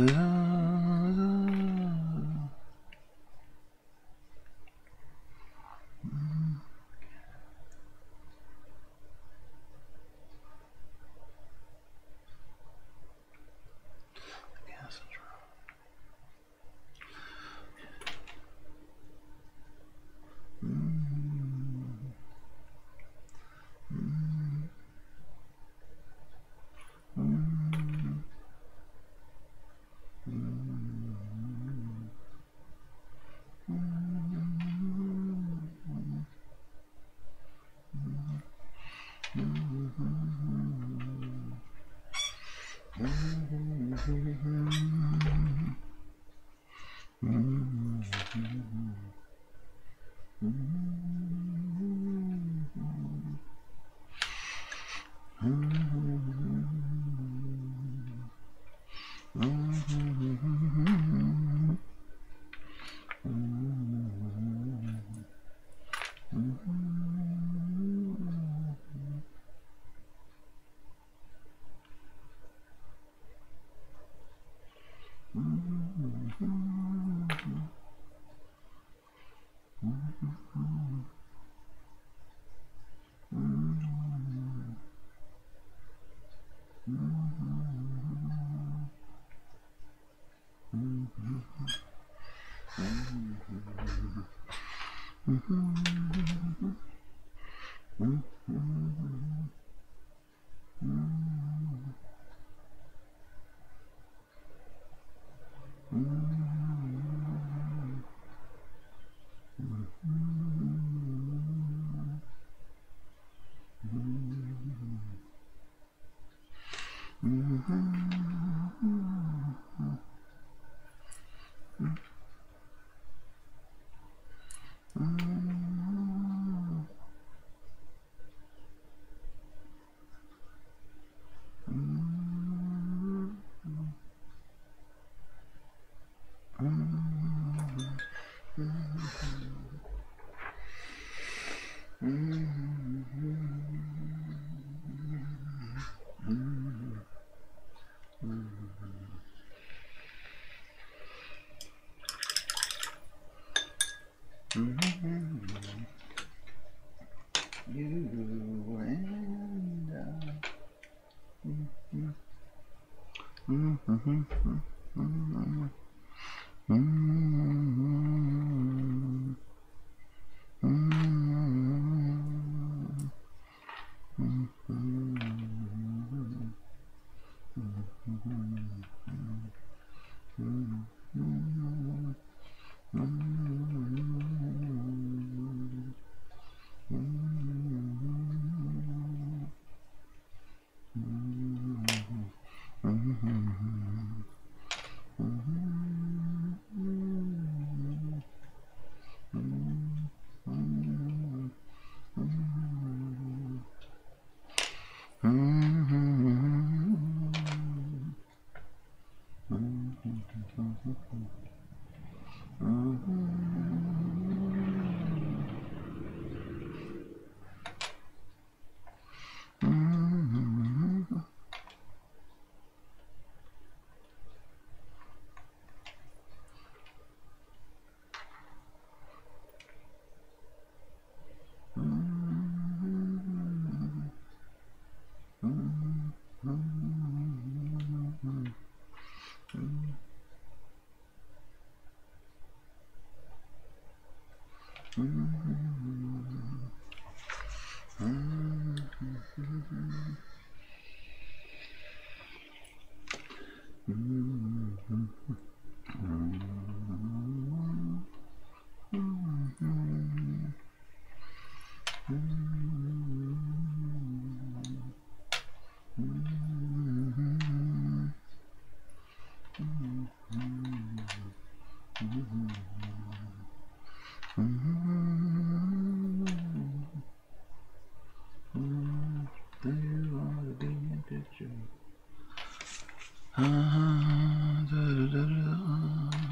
da, da.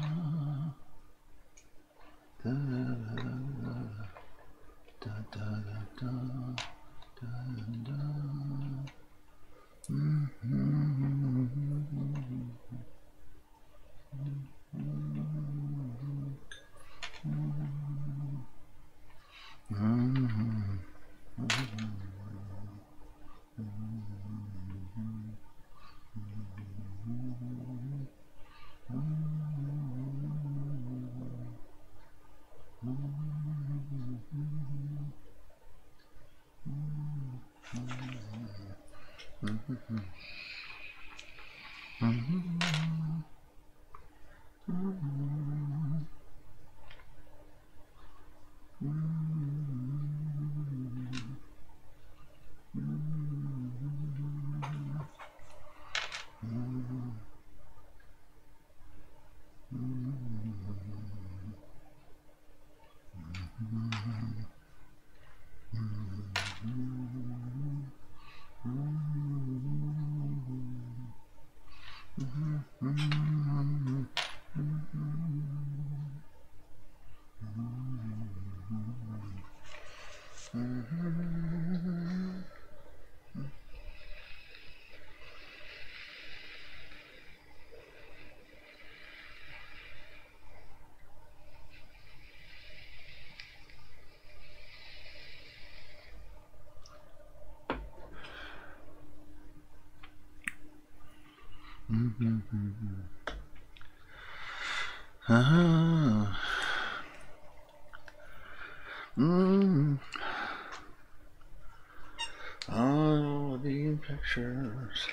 All the pictures.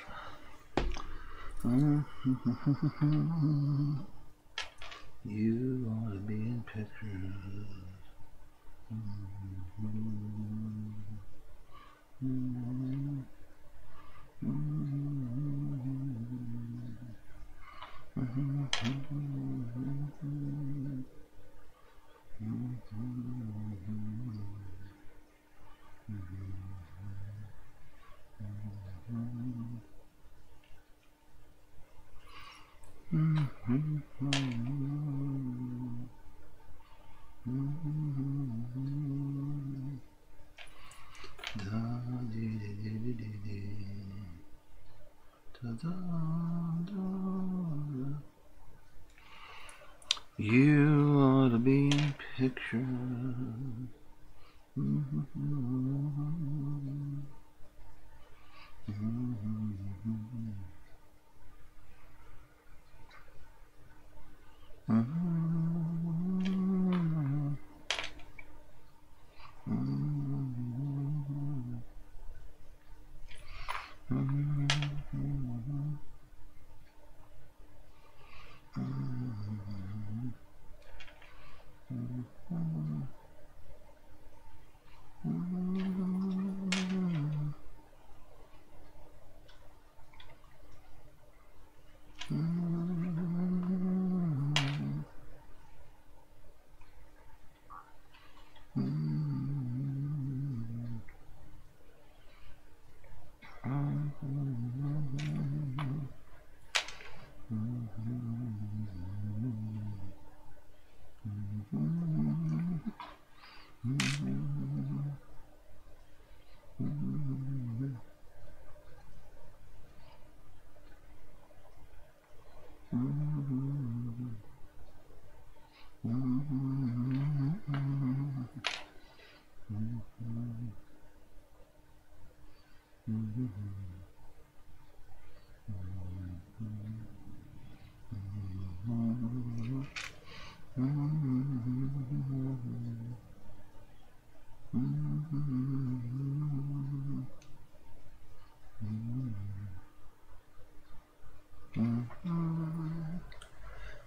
You ought to be in pictures. You ought to be in pictures.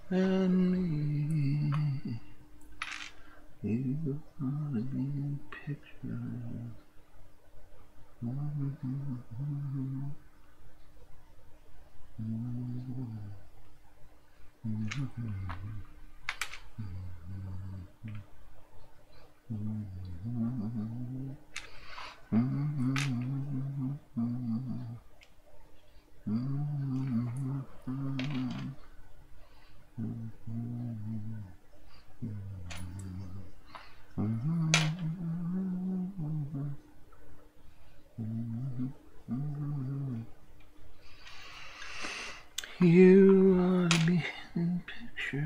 And me, you ought to be in pictures. You ought to be in pictures. You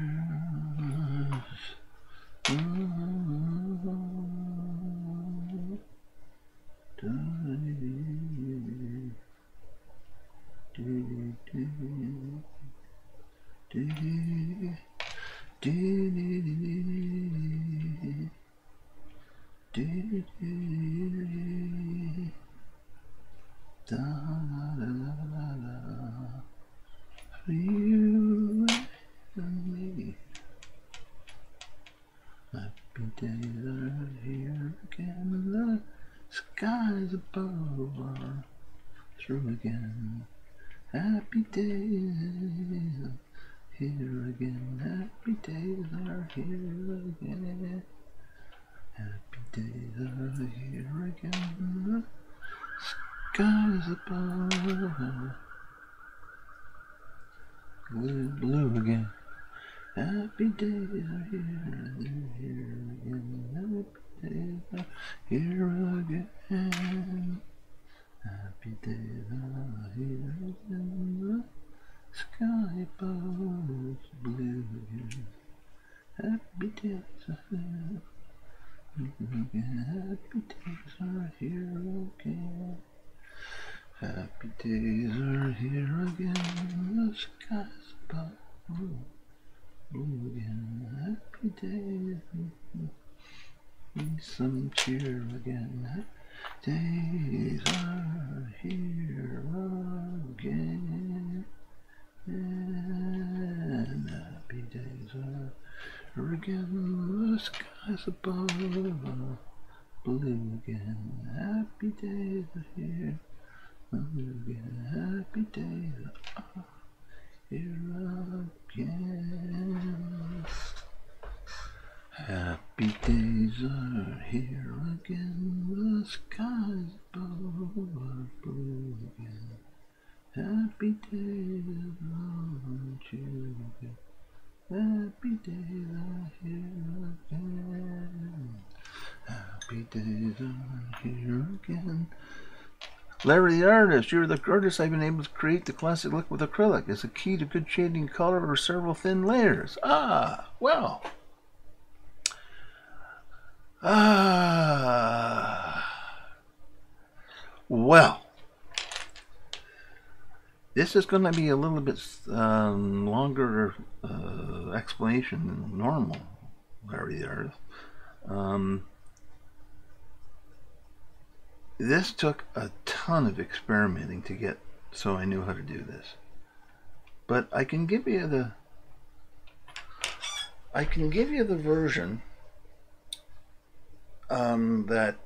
and me. Happy days are here again. The skies above are through again. Happy days are here again. Happy days are here again. Happy days are here again. The skies above are blue again. Happy days are here, they're here again. Happy days are here again. Happy days are here again. The sky above is blue again. Happy days are here again. Happy days are here again. Happy days are here again. The skies above blue again. Happy days. Need some cheer again. Days are here again. And happy days are again. The skies above are blue again. Happy days are here again. Happy days are here again. Happy days are here again. The skies above are blue again. Happy days aren't you again? Happy days are here again. Happy days are here again. Larry the artist, you're the artist. I've been able to create the classic look with acrylic. It's a key to good shading color over several thin layers. Well. Well. This is going to be a little bit longer explanation than normal, Larry the artist. This took a ton of experimenting to get so I knew how to do this. But I can give you the version that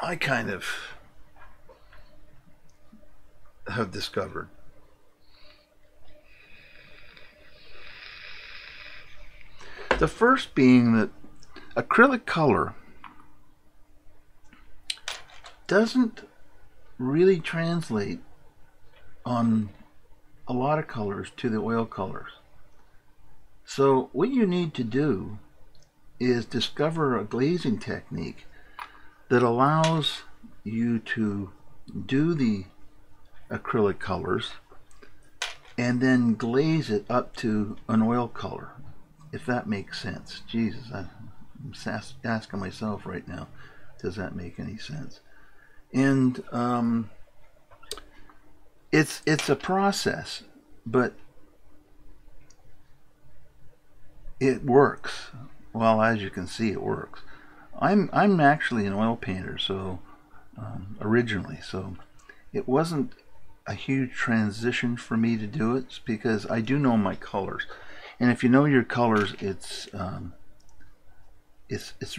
I kind of have discovered. The first being that acrylic color doesn't really translate on a lot of colors to the oil colors. So what you need to do is discover a glazing technique that allows you to do the acrylic colors and then glaze it up to an oil color, if that makes sense. Jesus, I'm asking myself right now, does that make any sense? And it's a process, but it works. Well, as you can see, it works. I'm actually an oil painter, so originally, so it wasn't a huge transition for me to do it, because I do know my colors, and if you know your colors, it's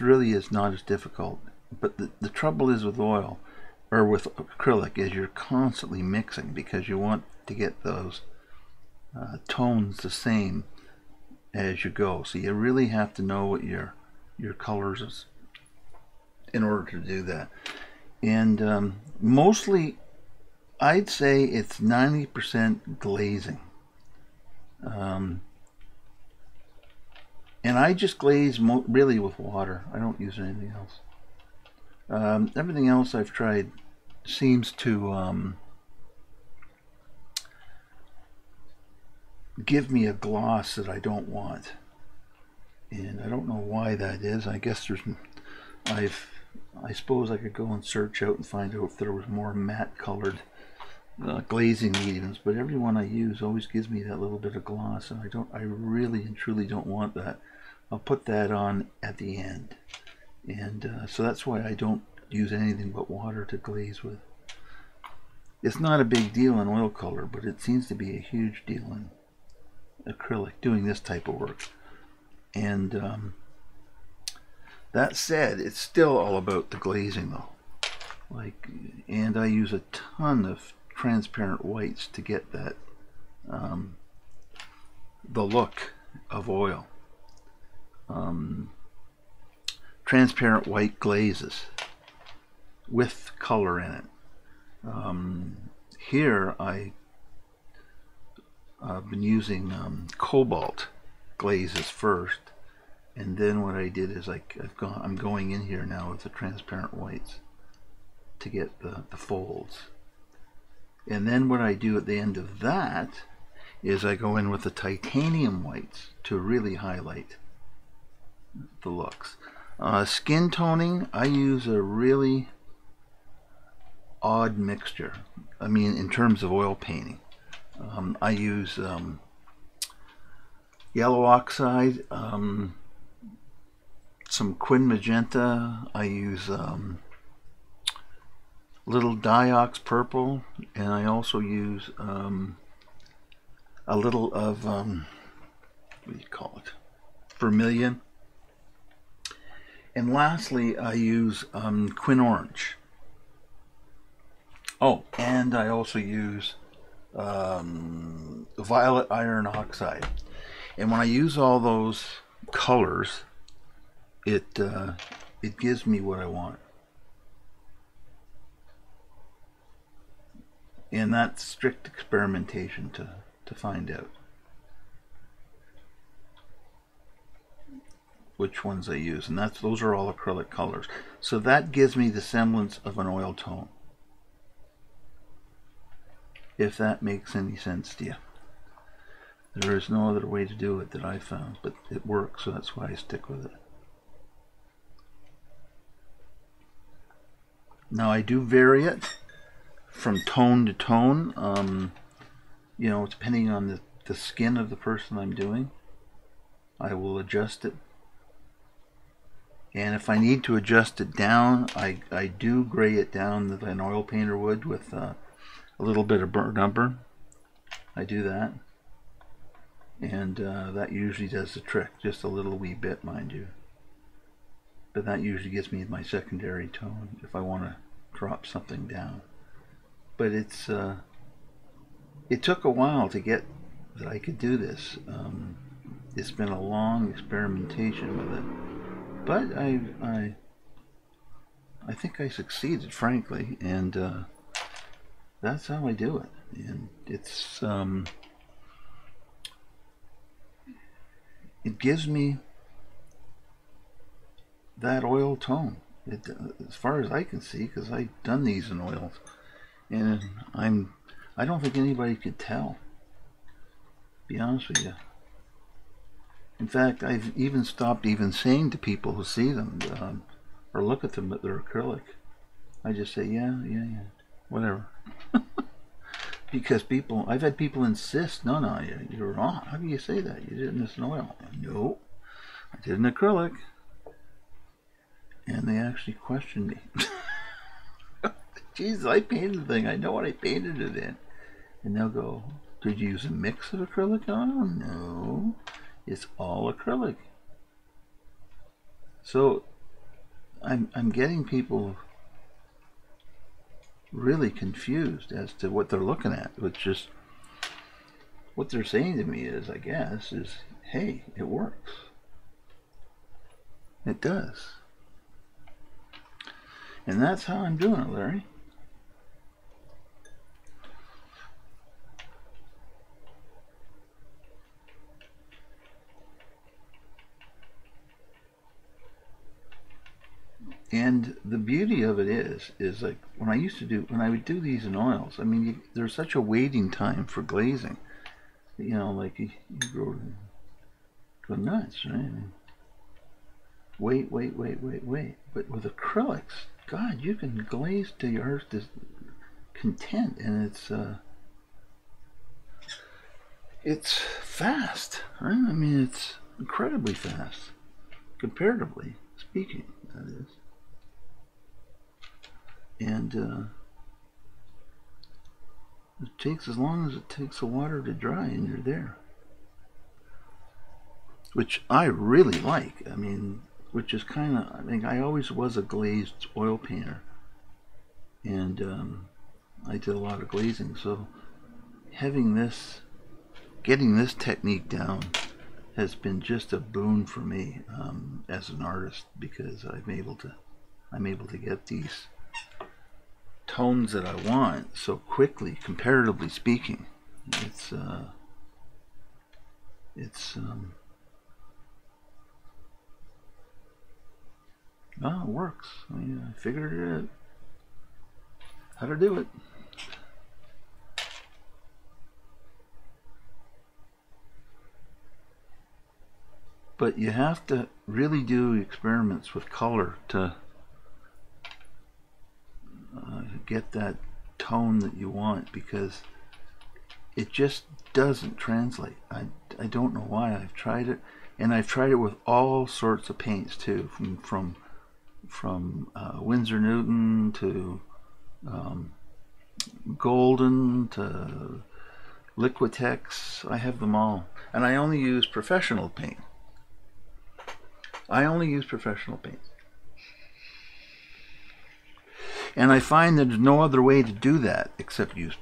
really is not as difficult. But the trouble is with oil, or with acrylic, is you're constantly mixing because you want to get those tones the same as you go. So you really have to know what your colors is in order to do that. And mostly, I'd say it's 90% glazing. And I just glaze really with water. I don't use anything else. Everything else I've tried seems to give me a gloss that I don't want. And I don't know why that is. I guess I suppose I could go and search out and find out if there was more matte colored glazing mediums, but every one I use always gives me that little bit of gloss, and I really and truly don't want that. I'll put that on at the end, and so that's why I don't use anything but water to glaze with. It's not a big deal in oil color, but it seems to be a huge deal in acrylic doing this type of work. And that said, it's still all about the glazing though. And I use a ton of transparent whites to get that the look of oil. Transparent white glazes with color in it. Here I've been using cobalt glazes first, and then what I did is I'm going in here now with the transparent whites to get the folds. And then what I do at the end of that is I go in with the titanium whites to really highlight the looks. Skin toning, I use a really odd mixture. I mean, in terms of oil painting, I use yellow oxide, some quin magenta. I use little diox purple, and I also use a little of what do you call it, vermilion. And lastly, I use quin orange. Oh, and I also use violet iron oxide. And when I use all those colors, it gives me what I want. And that's strict experimentation to find out which ones I use, and those are all acrylic colors. So that gives me the semblance of an oil tone, if that makes any sense to you. There is no other way to do it that I found, but it works, so that's why I stick with it. Now I do vary it from tone to tone, you know, depending on the skin of the person I'm doing. I will adjust it. And if I need to adjust it down, I do gray it down like an oil painter would with a little bit of burnt umber. I do that. And that usually does the trick. Just a little wee bit, mind you. But that usually gives me my secondary tone if I want to drop something down. But it took a while to get that I could do this. It's been a long experimentation with it. But I think I succeeded, frankly, and that's how I do it. And it's it gives me that oil tone, as far as I can see, because I've done these in oils, and I don't think anybody could tell, to be honest with you. In fact, I've even stopped saying to people who see them or look at them that they're acrylic. I just say, yeah, whatever. Because I've had people insist, no, you're wrong. How can you say that? You did this in oil. No, I did an acrylic. And they actually questioned me. Jesus, I painted the thing. I know what I painted it in. And they'll go, did you use a mix of acrylic? Oh, no. It's all acrylic. So I'm getting people really confused as to what they're looking at, which is what they're saying to me is, I guess, is, hey, it works. It does. And that's how I'm doing it, Larry. And the beauty of it is like when I would do these in oils, I mean, there's such a waiting time for glazing. you know, like you go nuts, right? I mean, wait. But with acrylics, God, you can glaze to your heart's content, and it's fast, right? I mean, it's incredibly fast, comparatively speaking, that is. And it takes as long as it takes the water to dry, and you're there. Which I really like. I mean, which is kind of, I think I always was a glazed oil painter, and I did a lot of glazing. So having this, getting this technique down has been just a boon for me as an artist, because I'm able to get these tones that I want so quickly, comparatively speaking. Oh, it works. I mean, I figured it out how to do it. But you have to really do experiments with color to get that tone that you want, because it just doesn't translate. I don't know why. I've tried it, and I've tried it with all sorts of paints too, from Winsor Newton to Golden to Liquitex. I have them all, and I only use professional paint. And I find that there's no other way to do that except use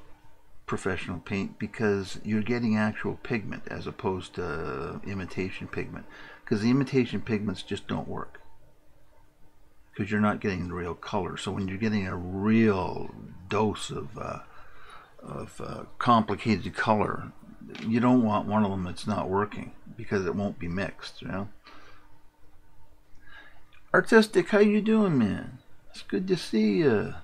professional paint, because you're getting actual pigment as opposed to imitation pigment, because the imitation pigments just don't work, because you're not getting the real color. So when you're getting a real dose of complicated color, you don't want one of them that's not working, because it won't be mixed, you know. Artistic, how you doing, man? It's good to see you.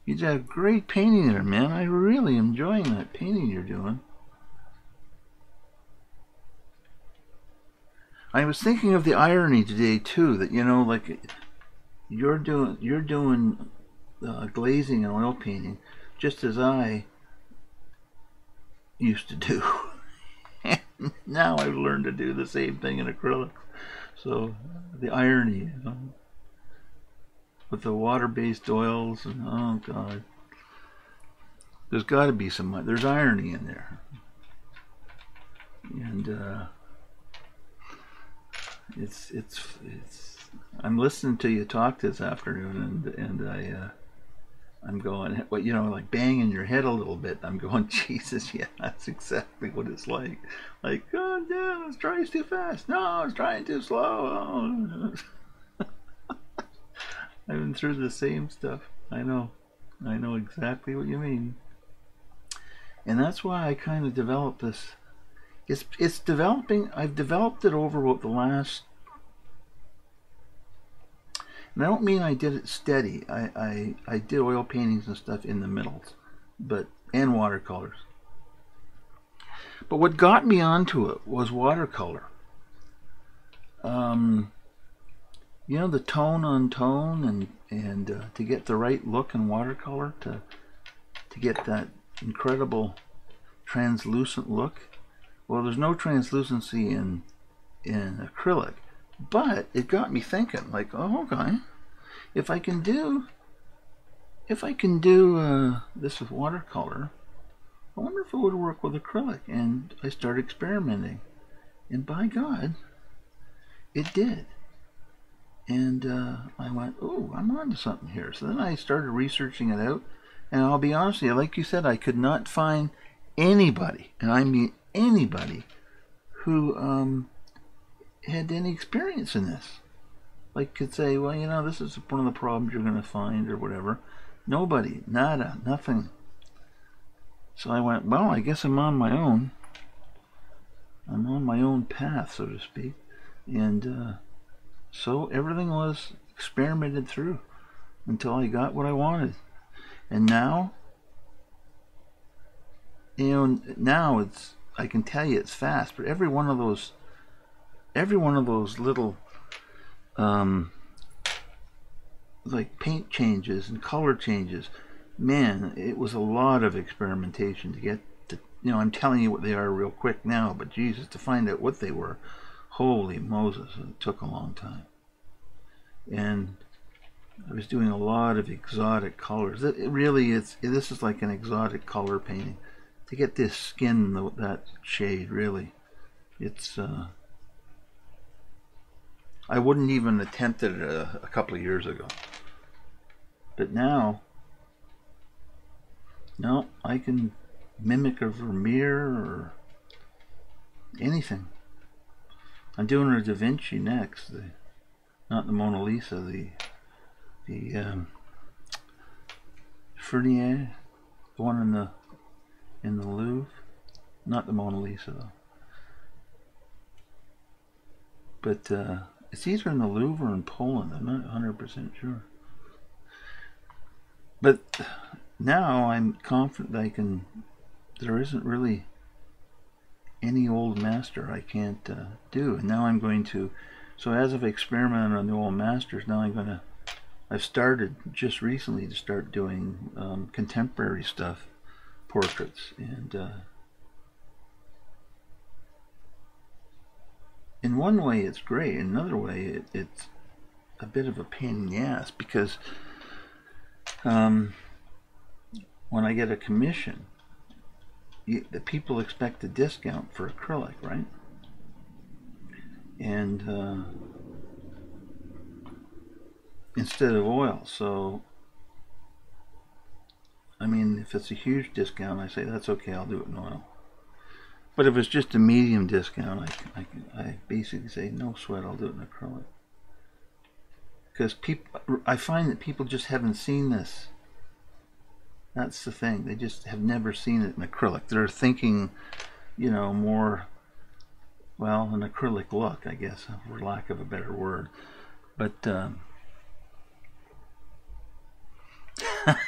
You did a great painting there, man. I'm really enjoying that painting you're doing. I was thinking of the irony today too, that, you know, like you're doing glazing and oil painting just as I used to do. And now I've learned to do the same thing in acrylics. So the irony, you know, with the water-based oils, and oh God, there's got to be there's irony in there. And it's I'm listening to you talk this afternoon, and I'm going, what, you know, like banging your head a little bit. I'm going, Jesus, yeah, that's exactly what it's like. Like, oh no, it's trying too fast. No, it's trying too slow. Oh. I've been through the same stuff. I know exactly what you mean. And that's why I kind of developed this. It's developing. I've developed it over the last. And I don't mean I did it steady. I did oil paintings and stuff in the middles, and watercolors. But what got me onto it was watercolor. You know, the tone on tone, and to get the right look in watercolor, to get that incredible translucent look. Well, there's no translucency in acrylic, but it got me thinking, like, oh, okay, if I can do this with watercolor, I wonder if it would work with acrylic. And I started experimenting, and by God, it did. And I went, oh, I'm onto something here. So then I started researching it out, and I'll be honest with you, like you said, I could not find anybody, and I mean anybody, who had any experience in this. Like, could say, well, you know, this is one of the problems you're going to find, or whatever. Nobody, nada, nothing. So I went, well, I guess I'm on my own. I'm on my own path, so to speak. And so everything was experimented through until I got what I wanted. And now, you know, now I can tell you it's fast, but every one of those little like paint changes and color changes, man, it was a lot of experimentation to get to, I'm telling you what they are real quick now, but Jesus, to find out what they were, holy Moses, it took a long time. And I was doing a lot of exotic colors. This is like an exotic color painting. To get this skin, that shade, really, it's, I wouldn't even attempt it a couple of years ago. But now, no, I can mimic a Vermeer or anything. I'm doing a Da Vinci next, not the Mona Lisa, the Fernier, the one in the Louvre, not the Mona Lisa though. But it's either in the Louvre or in Poland. I'm not 100% sure. But now I'm confident there isn't really any old master I can't do. And now I'm going to, so as I've experimented on the old masters, now I've started just recently to start doing contemporary stuff, portraits. And in one way it's great, in another way it's a bit of a pain in the ass, because when I get a commission, the people expect a discount for acrylic, right? And instead of oil. So I mean, if it's a huge discount, I say that's okay, I'll do it in oil. But if it's just a medium discount, I basically say no sweat, I'll do it in acrylic. Because I find that people just haven't seen this. That's the thing. They just have never seen it in acrylic. They're thinking, more, well, an acrylic look, I guess, for lack of a better word. But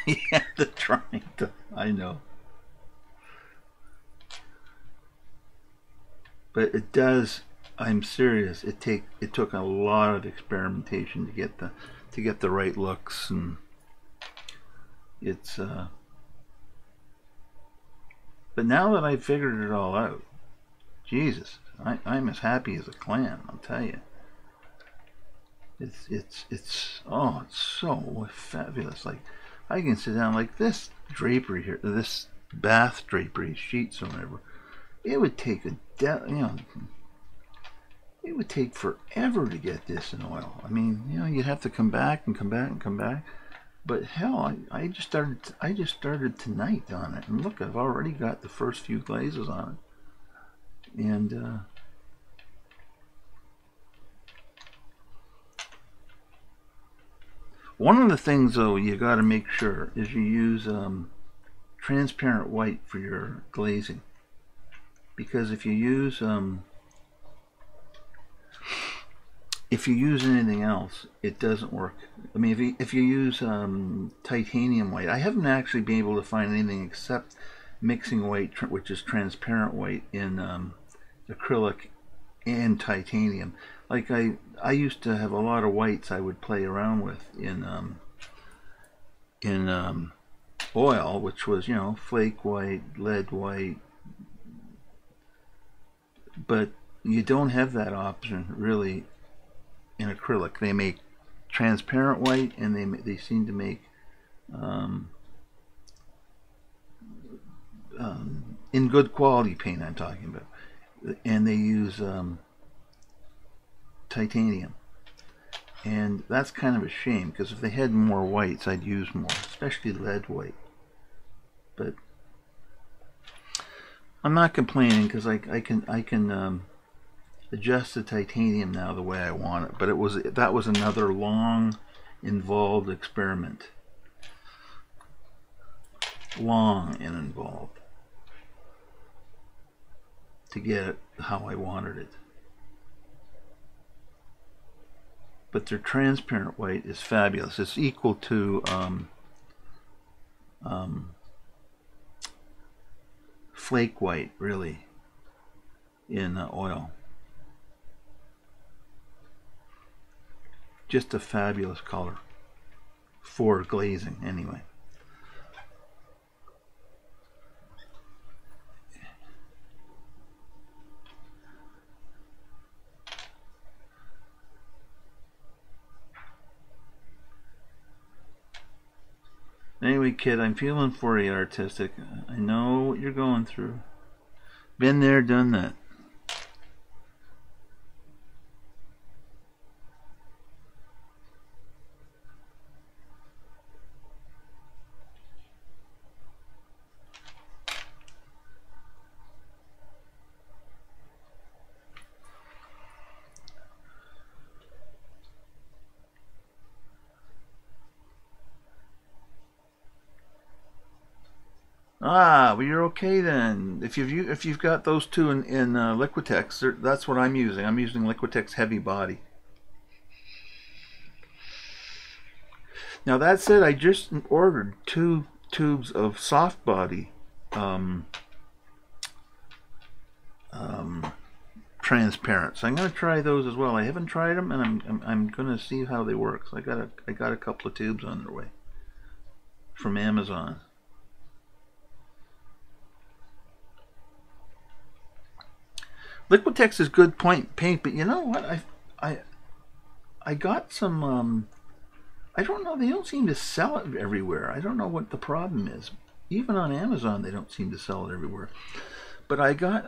yeah, they're trying to. I know. But it does. I'm serious. It took a lot of experimentation to get the right looks, and it's. But now that I've figured it all out, Jesus, I'm as happy as a clam. I'll tell you. It's so fabulous. Like, I can sit down like this drapery here, this bath drapery, sheets or whatever. It would take it would take forever to get this in oil. I mean, you'd have to come back and come back and come back. But hell, I just started tonight on it, and look, I've already got the first few glazes on it. And one of the things, though, you got to make sure is you use transparent white for your glazing, because if you use anything else, it doesn't work. I mean, if you use titanium white, I haven't actually been able to find anything except mixing white, which is transparent white, in acrylic and titanium. Like I used to have a lot of whites I would play around with in oil, which was flake white, lead white, but you don't have that option really in acrylic. They make transparent white, and they seem to make in good quality paint, I'm talking about, and they use titanium, and that's kind of a shame, because if they had more whites I'd use more, especially lead white. But I'm not complaining, because I can adjust the titanium now the way I want it. But that was another long, involved experiment. Long and involved to get it how I wanted it. But their transparent white is fabulous. It's equal to flake white, really. in oil. Just a fabulous color for glazing anyway. Anyway, kid, I'm feeling for you, artistic. I know what you're going through. Been there, done that. Ah, well, you're okay then. If you've got those two in Liquitex, that's what I'm using. I'm using Liquitex Heavy Body. Now that said, I just ordered 2 tubes of soft body transparent. So I'm gonna try those as well. I haven't tried them, and I'm gonna see how they work. So I got a couple of tubes on their way from Amazon. Liquitex is good paint, but you know what? I got some. I don't know. They don't seem to sell it everywhere. I don't know what the problem is. Even on Amazon, they don't seem to sell it everywhere. But I got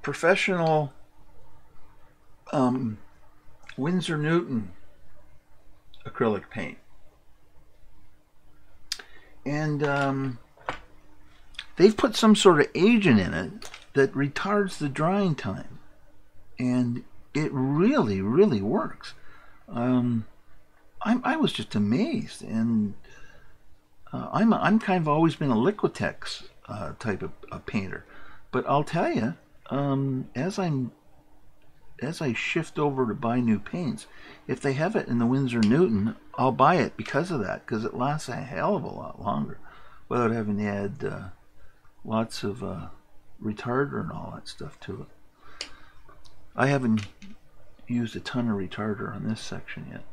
professional Winsor Newton acrylic paint. And they've put some sort of agent in it that retards the drying time, and it really, really works. I was just amazed, and I'm kind of always been a Liquitex type of painter, but I'll tell you, as I shift over to buy new paints, if they have it in the Winsor Newton, I'll buy it because of that, because it lasts a hell of a lot longer without having to add lots of retarder and all that stuff to it. I haven't used a ton of retarder on this section yet,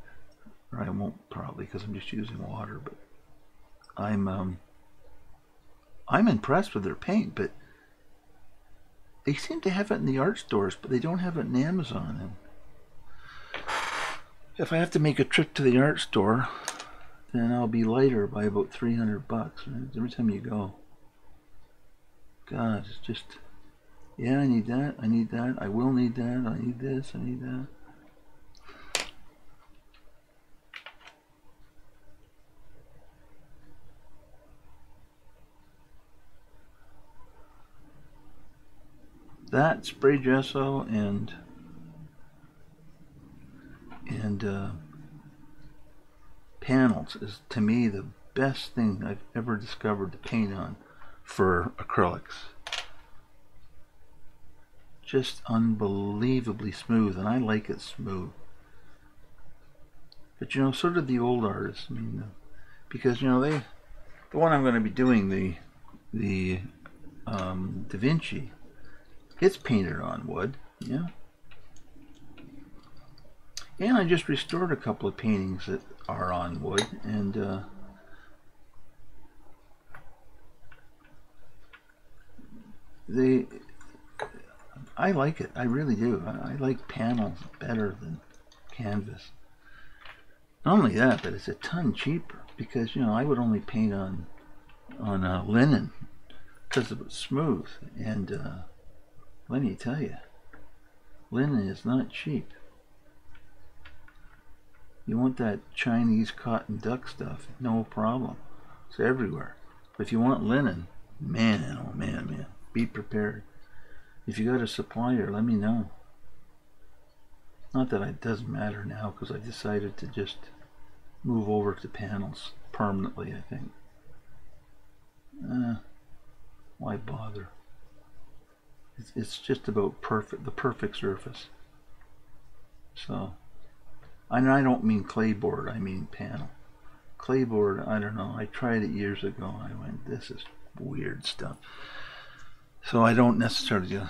or I won't probably because I'm just using water. But I'm impressed with their paint, but they seem to have it in the art stores, but they don't have it in Amazon. And if I have to make a trip to the art store, then I'll be lighter by about $300 every time you go. God, it's just, yeah, I need that, I will need that, I need this, I need that. That spray gesso and panels is, to me, the best thing I've ever discovered to paint on for acrylics. Just unbelievably smooth, and I like it smooth. But you know, so did the old artists. I mean, because you know, the one I'm going to be doing, the Da Vinci, it's painted on wood, yeah. And I just restored a couple of paintings that are on wood, and I like it. I really do. I like panels better than canvas. Not only that, but it's a ton cheaper, because you know, I would only paint on linen because it was smooth, and let me tell you, linen is not cheap. You want that Chinese cotton duck stuff, no problem. It's everywhere. But if you want linen, man, oh man, man, be prepared. If you got a supplier, let me know. Not that it doesn't matter now, because I decided to just move over to panels permanently, I think. Why bother? It's just about the perfect surface. So, and I don't mean clay board, I mean panel. Clayboard, I don't know. I tried it years ago. I went, this is weird stuff. So I don't necessarily.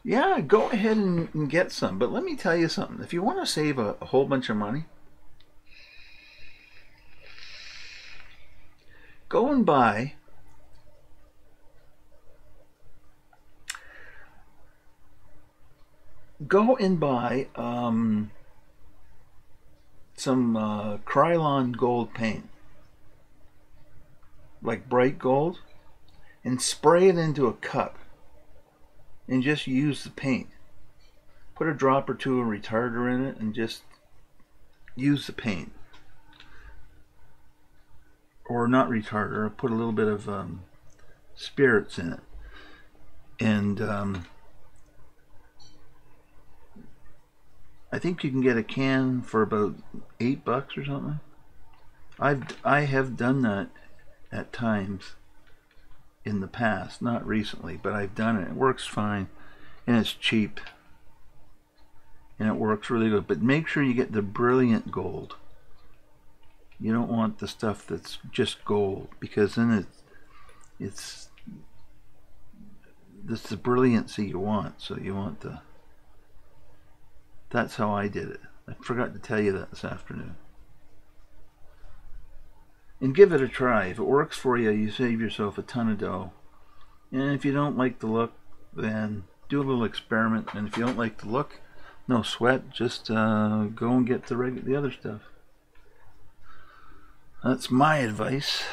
Yeah, go ahead and get some. But let me tell you something. If you want to save a whole bunch of money, go and buy some Krylon gold paint, like bright gold, and spray it into a cup and just use the paint. Put a drop or two of retarder in it and just use the paint. Or not retarder, put a little bit of spirits in it. And I think you can get a can for about $8 or something. I have done that at times in the past, not recently, but I've done it. It works fine, and it's cheap, and it works really good. But make sure you get the brilliant gold. You don't want the stuff that's just gold, because then it's the brilliancy you want. So you want the. That's how I did it. I forgot to tell you that this afternoon. And give it a try. If it works for you, you save yourself a ton of dough. And if you don't like the look, then do a little experiment. And if you don't like the look, no sweat. Just go and get the other stuff. That's my advice.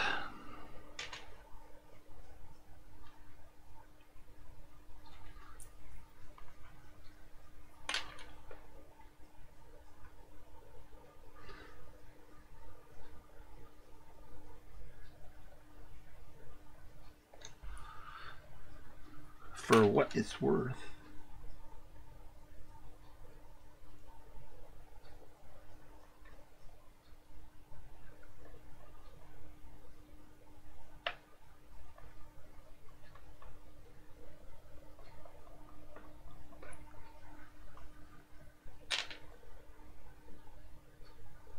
For what it's worth.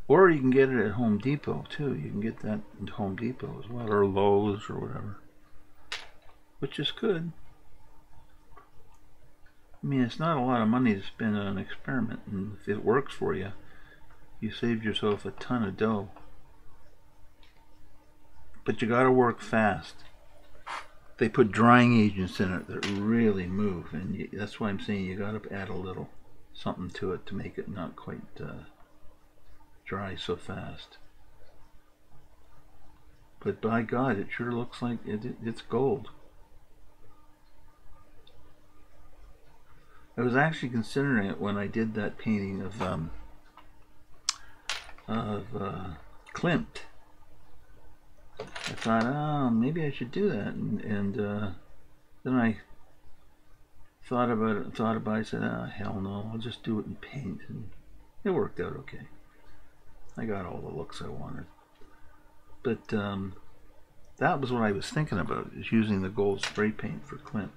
Or you can get it at Home Depot too. You can get that at Home Depot as well, or Lowe's or whatever, which is good. I mean, it's not a lot of money to spend on an experiment, and if it works for you, you saved yourself a ton of dough. But you gotta work fast. They put drying agents in it that really move, and that's why I'm saying you gotta add a little something to it to make it not quite dry so fast. But by God, it sure looks like it's gold. I was actually considering it when I did that painting of Klimt. I thought, oh, maybe I should do that, and then I thought about it, I said, oh, hell no, I'll just do it in paint, and it worked out okay. I got all the looks I wanted. But that was what I was thinking about, is using the gold spray paint for Klimt.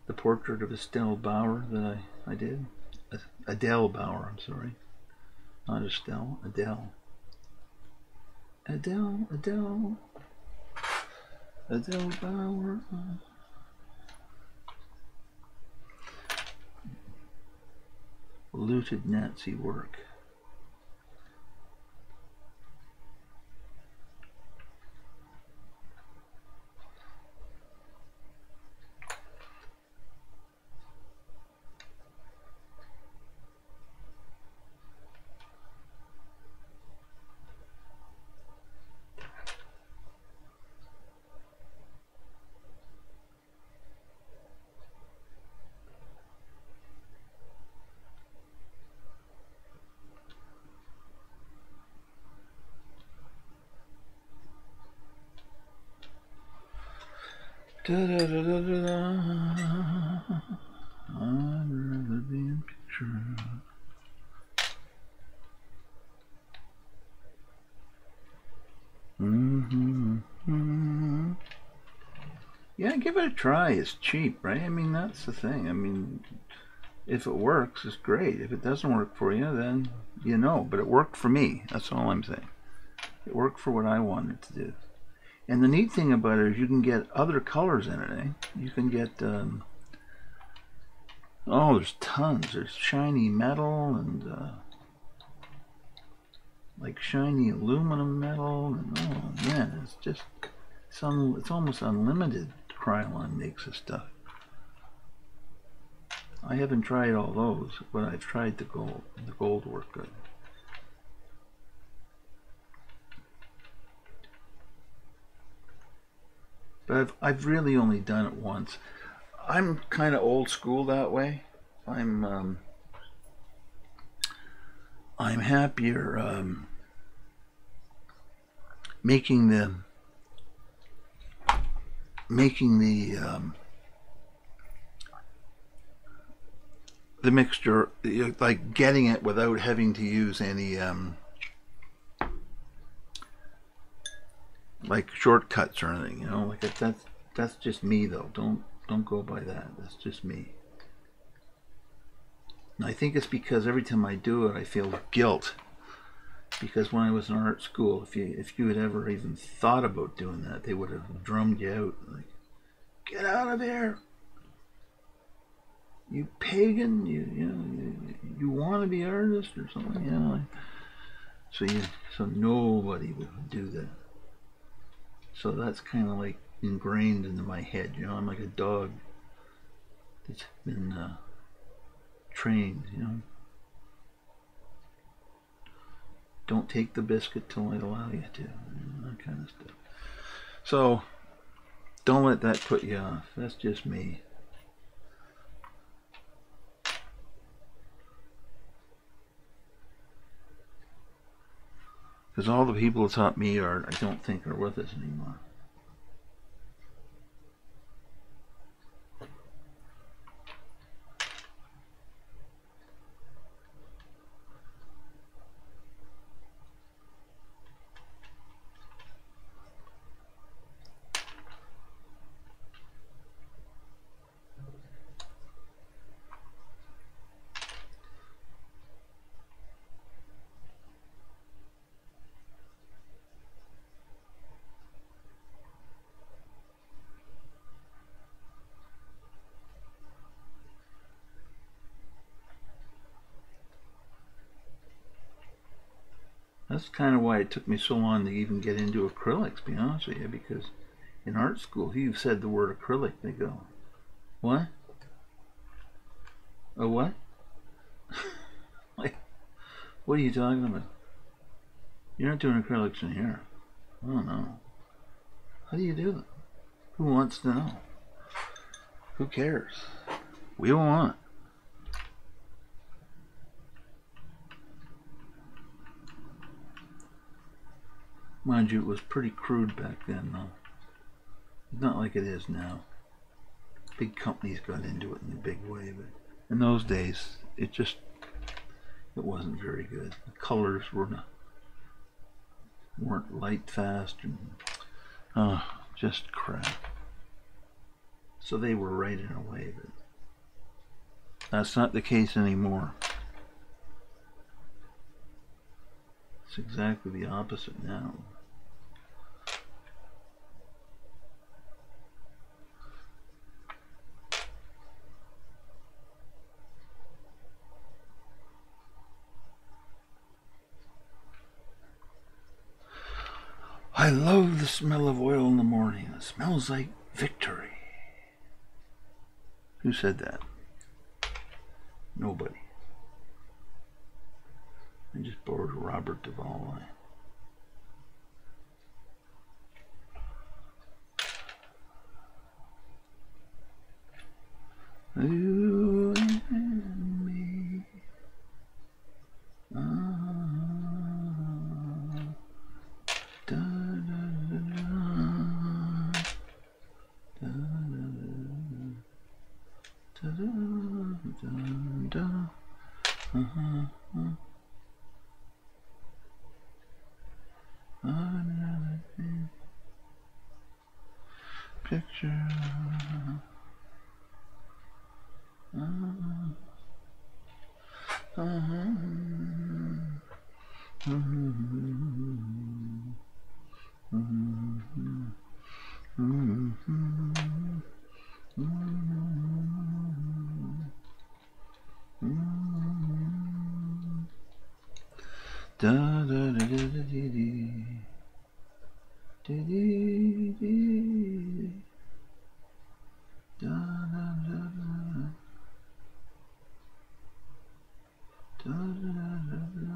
The portrait of Estelle Bauer that I did. Adele Bauer, I'm sorry. Not Estelle, Adele. Adele Bauer. Looted Nazi work. Da, da, da, da, da, da. I'd rather be in picture. Yeah, give it a try. It's cheap, right? I mean, that's the thing. I mean, if it works, it's great. If it doesn't work for you, then you know. But it worked for me. That's all I'm saying. It worked for what I wanted to do. And the neat thing about it is you can get other colors in it, eh? You can get, oh, there's tons. There's shiny metal and, like shiny aluminum metal. And, oh, man, it's just, it's almost unlimited. Krylon makes this stuff. I haven't tried all those, but I've tried the gold. The gold worked good. But I've really only done it once. I'm kind of old school that way. I'm happier making the mixture, like getting it without having to use any like shortcuts or anything, you know. Like that's just me though. Don't go by that. That's just me. And I think it's because every time I do it, I feel guilt. Because when I was in art school, if you had ever even thought about doing that, they would have drummed you out. Like, get out of here, you pagan! You want to be an artist or something, you know? So nobody would do that. So that's kind of like ingrained into my head, you know. I'm like a dog that's been trained, you know. Don't take the biscuit till I allow you to, that kind of stuff. So don't let that put you off. That's just me. Because all the people who taught me art, I don't think are with us anymore. That's kind of why it took me so long to even get into acrylics, to be honest with you, because in art school, if you said the word acrylic, they go, what? A what? Like, what are you talking about? You're not doing acrylics in here. I don't know. How do you do it? Who wants to know? Who cares? We don't want. Mind you, it was pretty crude back then, though. Not like it is now. Big companies got into it in a big way, but in those days, it wasn't very good. The colors weren't light fast, and just crap. So they were right in a way, but that's not the case anymore. It's exactly the opposite now. I love the smell of oil in the morning. It smells like victory. Who said that? Nobody. I just borrowed Robert Duvall. You and me. Da, da, da, da, da, picture. Da da da da da dee. Dee dee dee. Da da da da. Da da da da.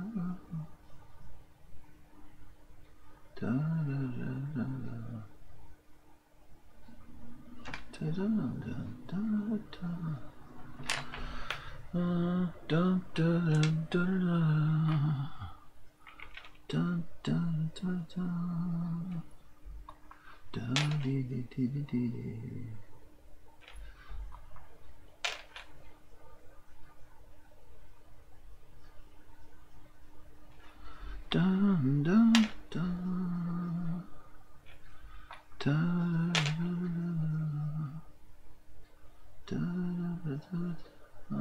Da da da da. Da da da da da. Da da da da da. Da da da da. Da dee dee dee dee dee. Dun dun dun. Da da da da da.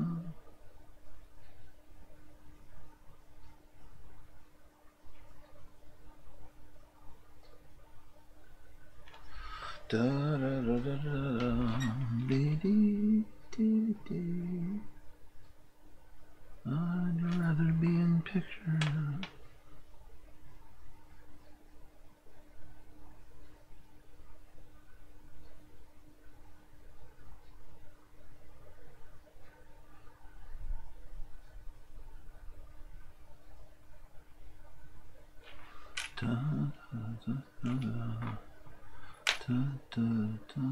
Da da da da da. Dee dee dee dee. I'd rather be in picture. Da da da da da. Da da da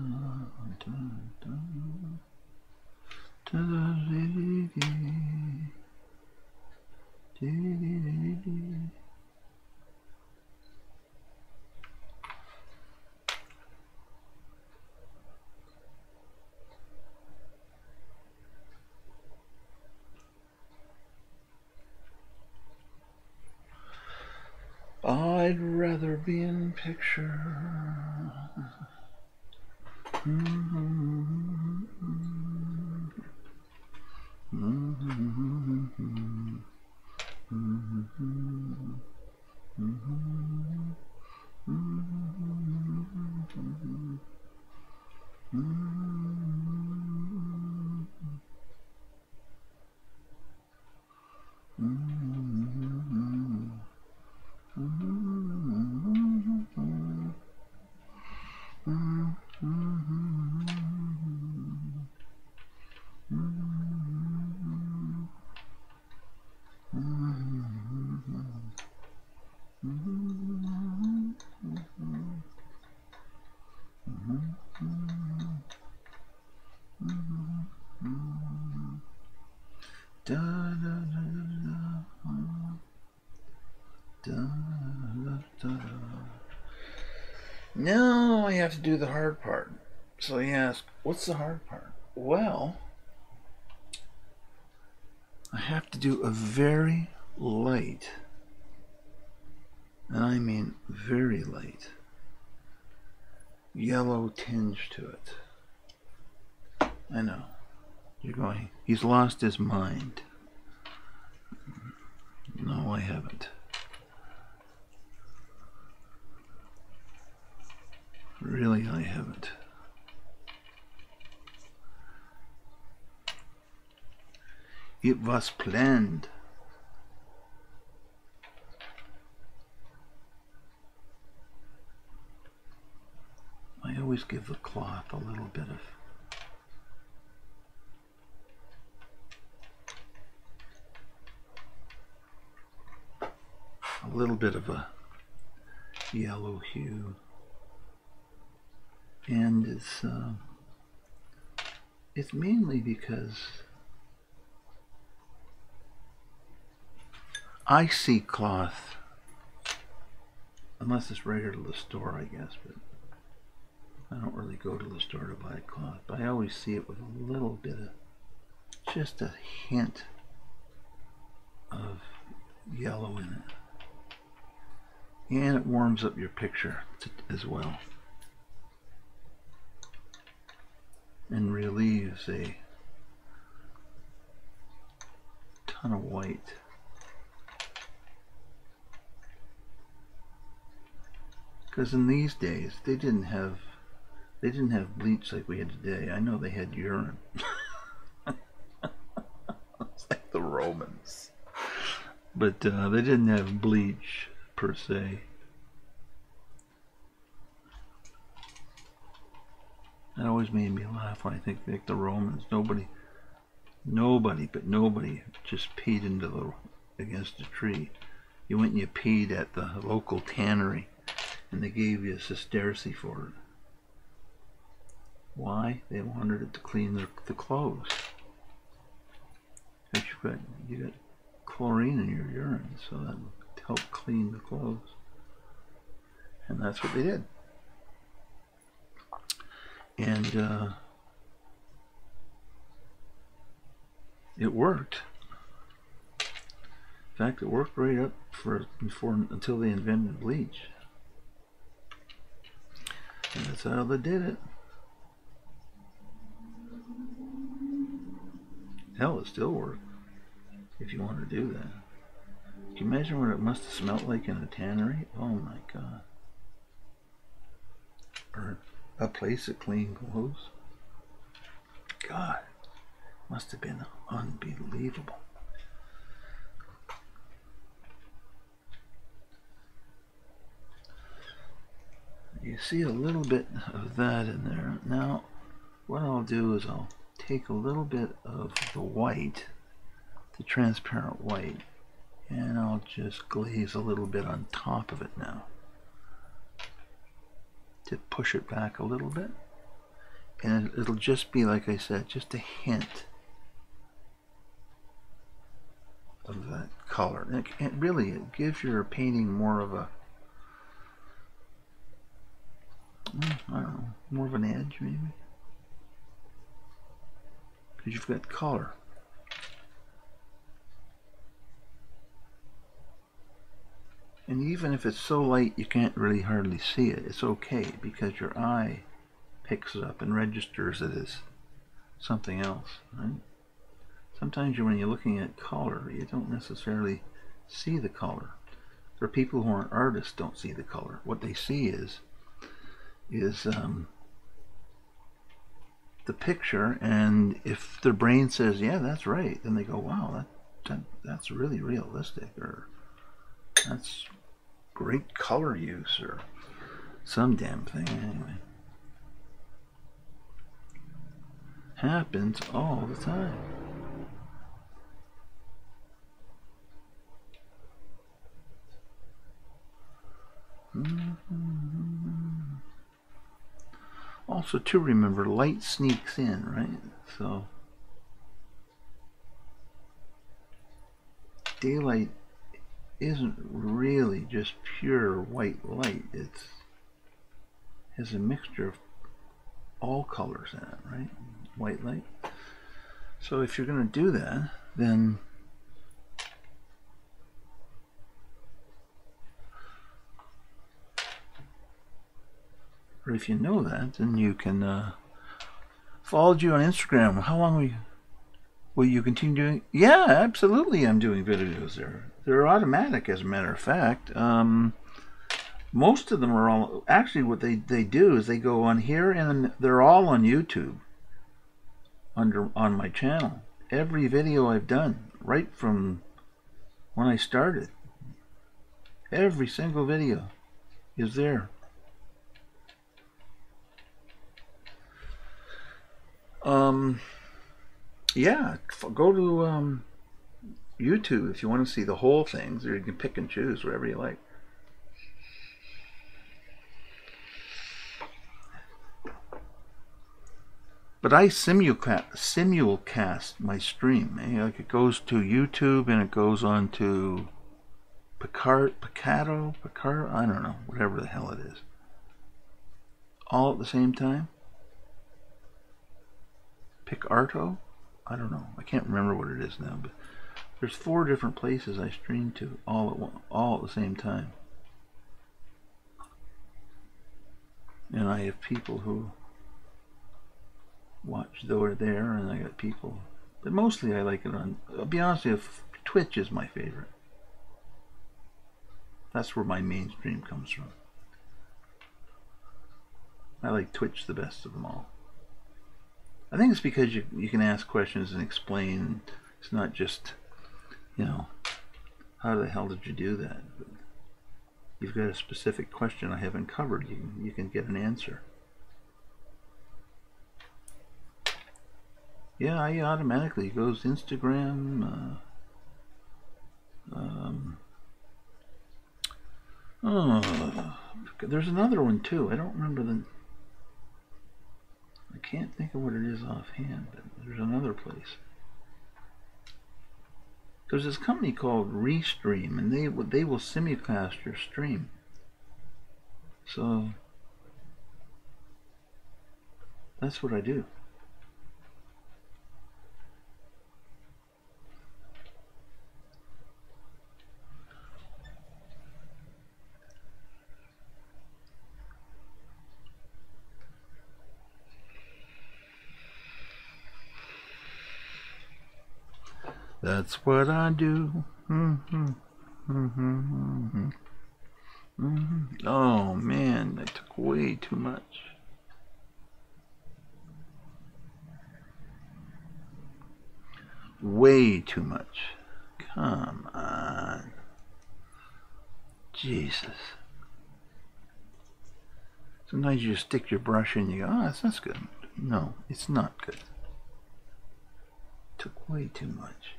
da da. Da da dee dee dee dee dee. I'd rather be in picture. Da, da, da, da, da, da, da. Now I have to do the hard part. So you ask, what's the hard part? Well, I have to do a very light, and I mean very light, yellow tinge to it. I know. You're going, he's lost his mind. No, I haven't. Really, I haven't. It was planned. I always give the cloth a little bit of a yellow hue, and it's mainly because I see cloth, unless it's right out of the store, I guess, but I don't really go to the store to buy cloth, but I always see it with a little bit of, just a hint of yellow in it. And it warms up your picture as well. and relieves a ton of white. Because in these days they didn't have bleach like we had today. I know they had urine. It's like the Romans. But they didn't have bleach per se. That always made me laugh when I think like the Romans. Nobody just peed against a tree. You went and you peed at the local tannery, and they gave you a sesterce for it. Why? They wanted it to clean the clothes. Because you got chlorine in your urine, so that would help clean the clothes. And that's what they did. And it worked. In fact, it worked right up until they invented bleach. And that's how they did it. Hell, it still works if you want to do that. Can you imagine what it must have smelled like in a tannery? Oh my God. Or a place that cleaned clothes. God, must have been unbelievable. You see a little bit of that in there. Now, what I'll do is I'll take a little bit of the white, the transparent white, and I'll just glaze a little bit on top of it now to push it back a little bit. And it'll just be, like I said, just a hint of that color. It really, it gives your painting more of a, I don't know, more of an edge maybe. Because you've got color. And even if it's so light you can't really hardly see it, it's okay because your eye picks it up and registers it as something else, right? Sometimes when you're looking at color, you don't necessarily see the color. For people who aren't artists, don't see the color. What they see is the picture, and if their brain says, yeah, that's right, then they go, wow, that's really realistic, or that's great color use, or some damn thing. Anyway, happens all the time. Also, to remember, light sneaks in, right? So daylight isn't really just pure white light. It has a mixture of all colors in it, right? White light. So if you're going to do that, then or if you know that, then you can follow you on Instagram. How long will you continue doing? Yeah, absolutely, I'm doing videos there. They're automatic, as a matter of fact. Most of them are all, actually what they do is they go on here, and they're all on YouTube on my channel. Every video I've done, right from when I started, every single video is there. Yeah, go to YouTube if you want to see the whole things, or you can pick and choose whatever you like. But I simulcast my stream. Like it goes to YouTube and it goes on to Picarto, I don't know, whatever the hell it is. All at the same time. Picarto? I don't know. I can't remember what it is now, but there's 4 different places I stream to all at the same time. And I have people who watch over there, and I got people. But mostly I like it on, I'll be honest with you, Twitch is my favorite. That's where my mainstream comes from. I like Twitch the best of them all. I think it's because you can ask questions and explain. It's not just, you know, how the hell did you do that? But you've got a specific question I haven't covered, you can get an answer. Yeah, I automatically goes Instagram. Oh, there's another one too. I don't remember the. I can't think of what it is offhand, but there's another place. There's this company called Restream, and they will simulcast your stream. So that's what I do. That's what I do. Oh man, that took way too much. Way too much. Come on. Jesus. Sometimes you just stick your brush in and you go, oh, that's good. No, it's not good. Took way too much.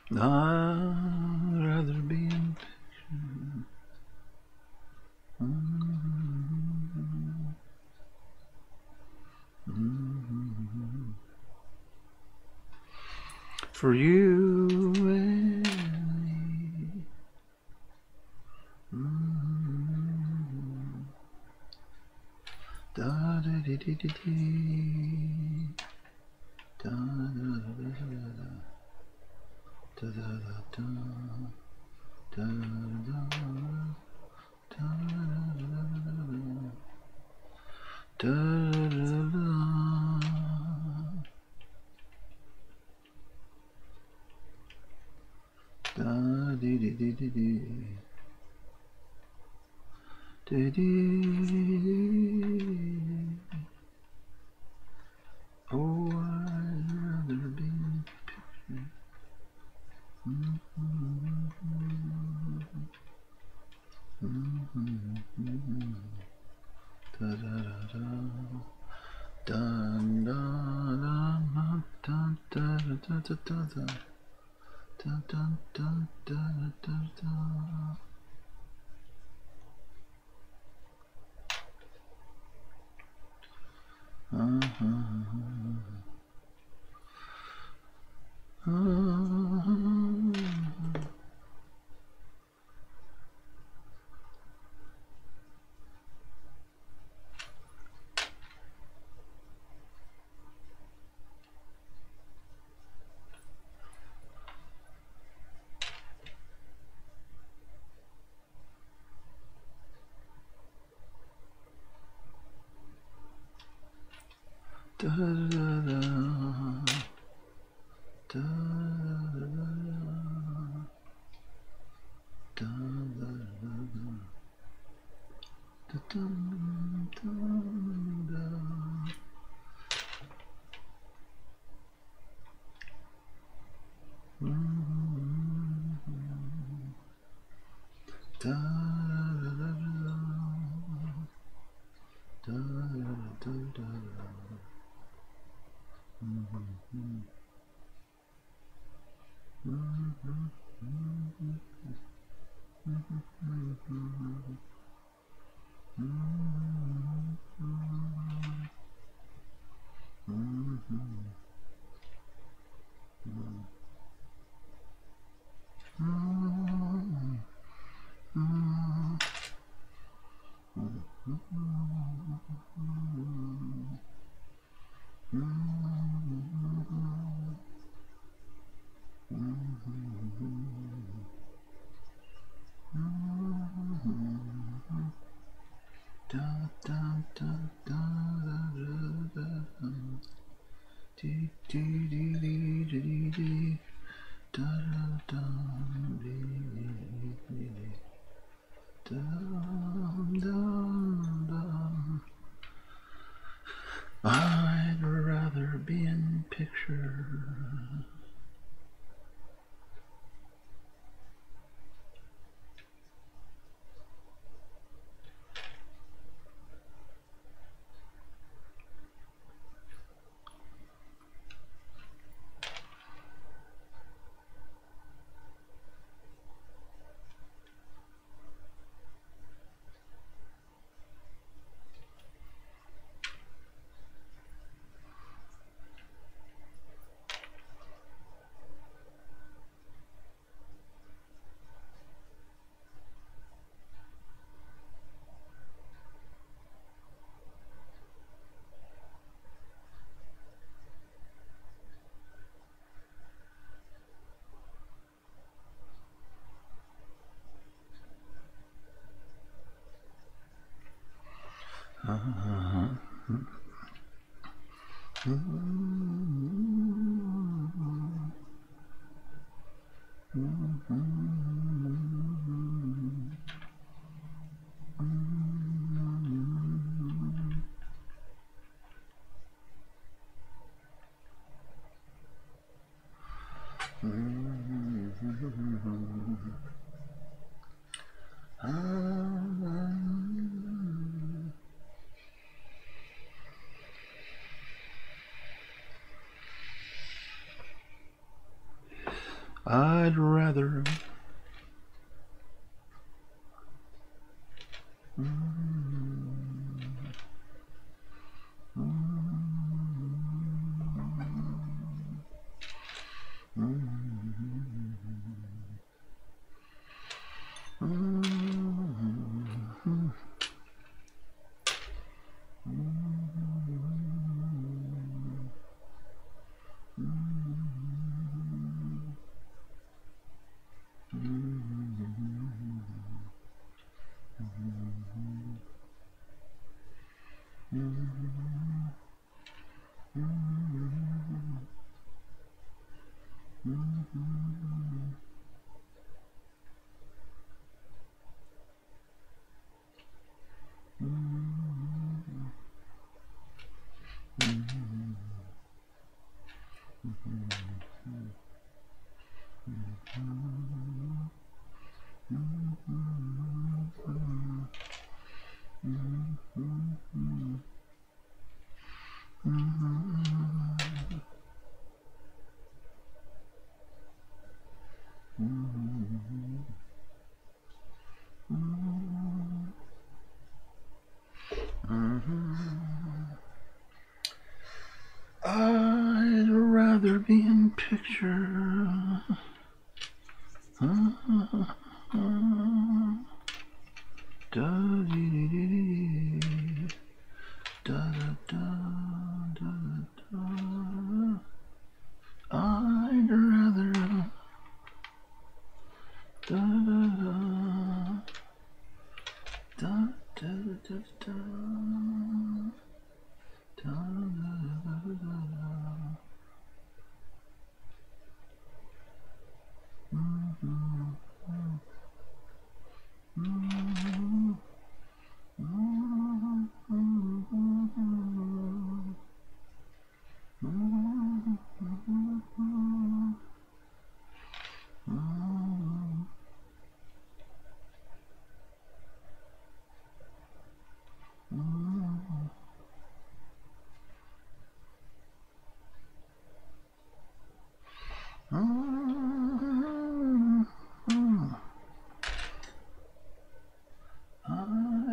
I'd rather be in picture. For you and me. Da da da da da da da da da da da oh, I'd rather be in picture. Da da da da. Dun dun dun dun dun dun dun dun dun dun dun dun dun dun. Da da da da da I'd rather be in picture. I'd rather I'd rather be in picture.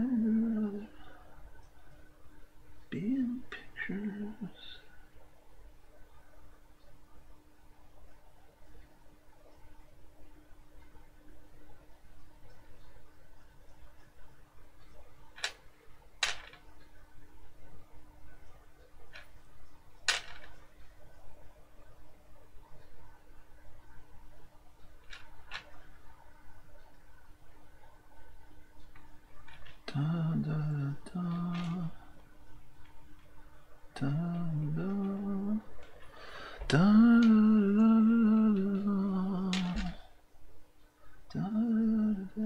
I'd rather be in pictures. Da, da, da,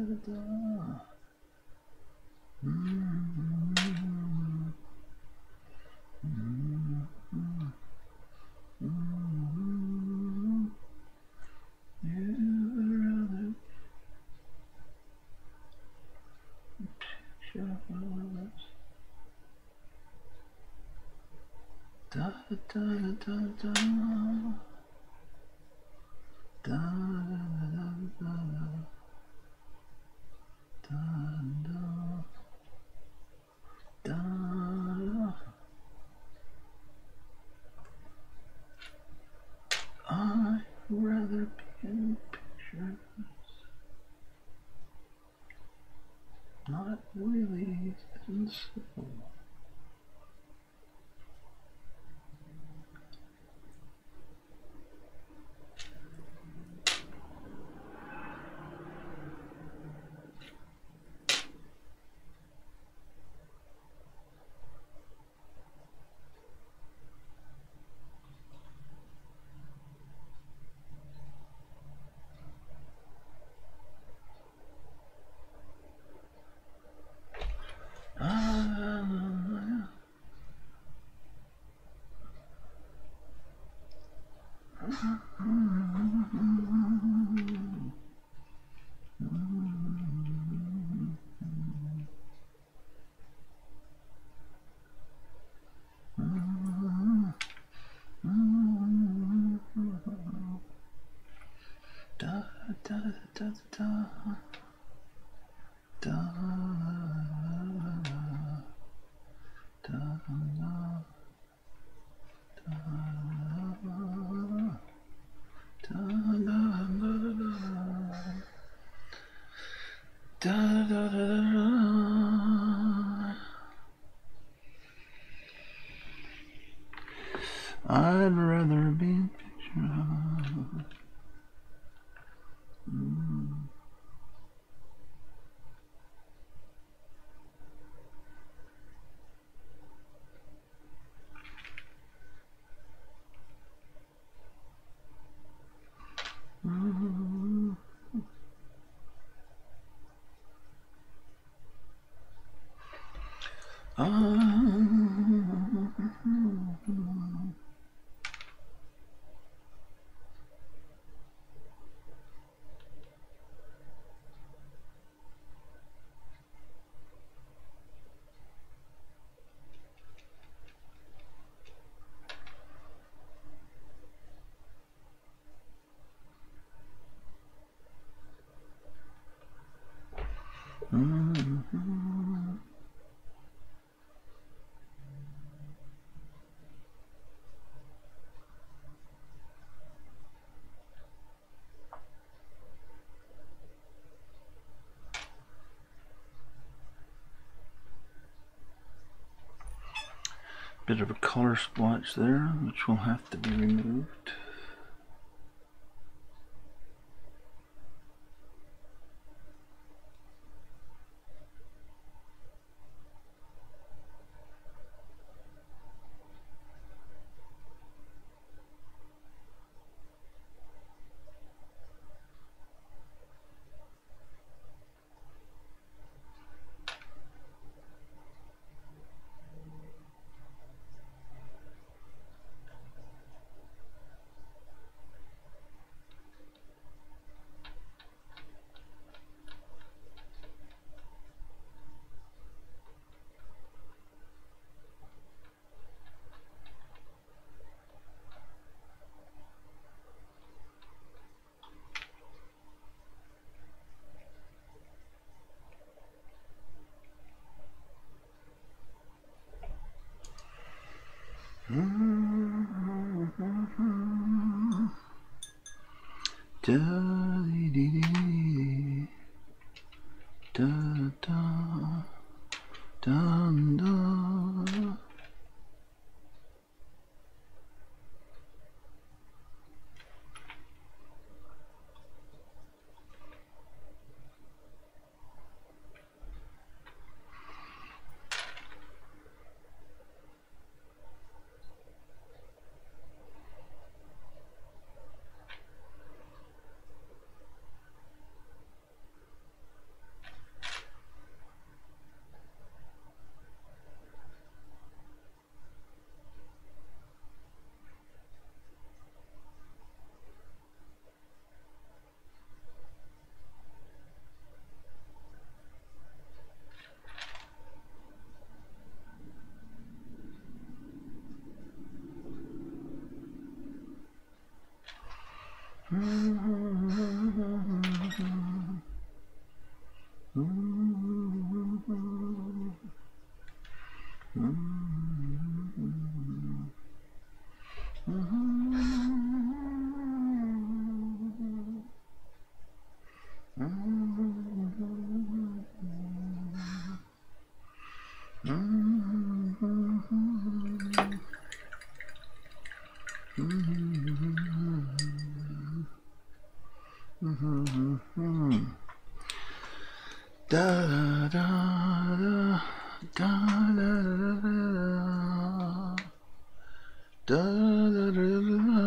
da, da. Da, da, da, da. Da, da, da, da, da, da. I'd rather be in pictures, not really and so. Da, da, da, da, da, I'd rather be in pictures. Bit of a color splotch there, which will have to be removed. Da dee dee dee, da da da da. Da da da da da da da da da.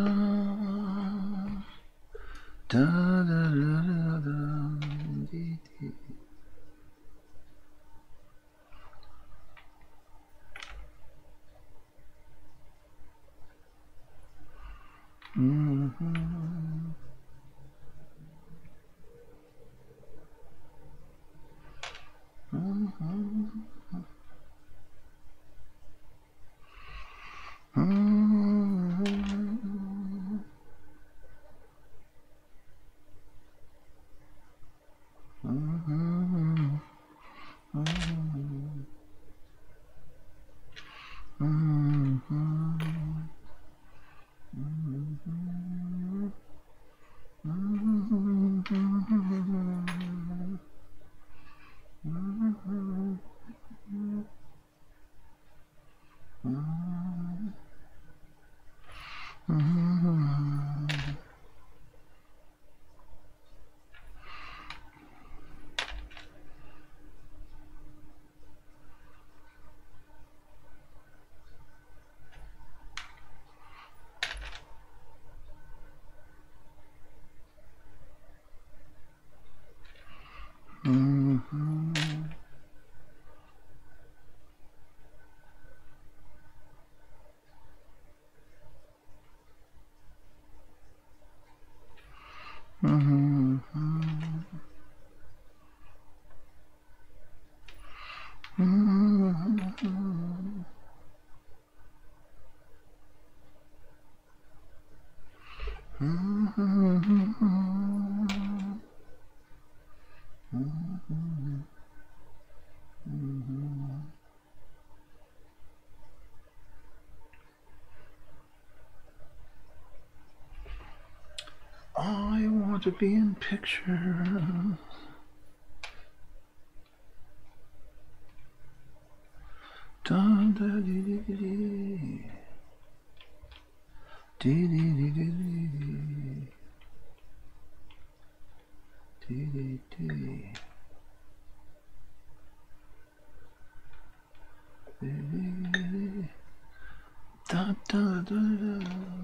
I want to be in pictures. Dun, da, dee, dee, dee, dee. Dee, dee, dee, dee, dee. Dee, dee, dee. Dee, dee, dee. Da, da, da, da.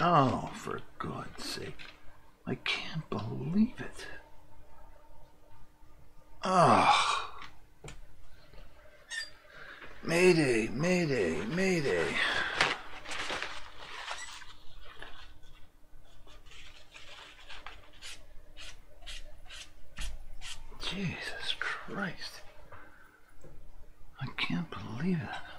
Oh, for God's sake. I can't believe it. Oh. Mayday, mayday, mayday. Jesus Christ. I can't believe it.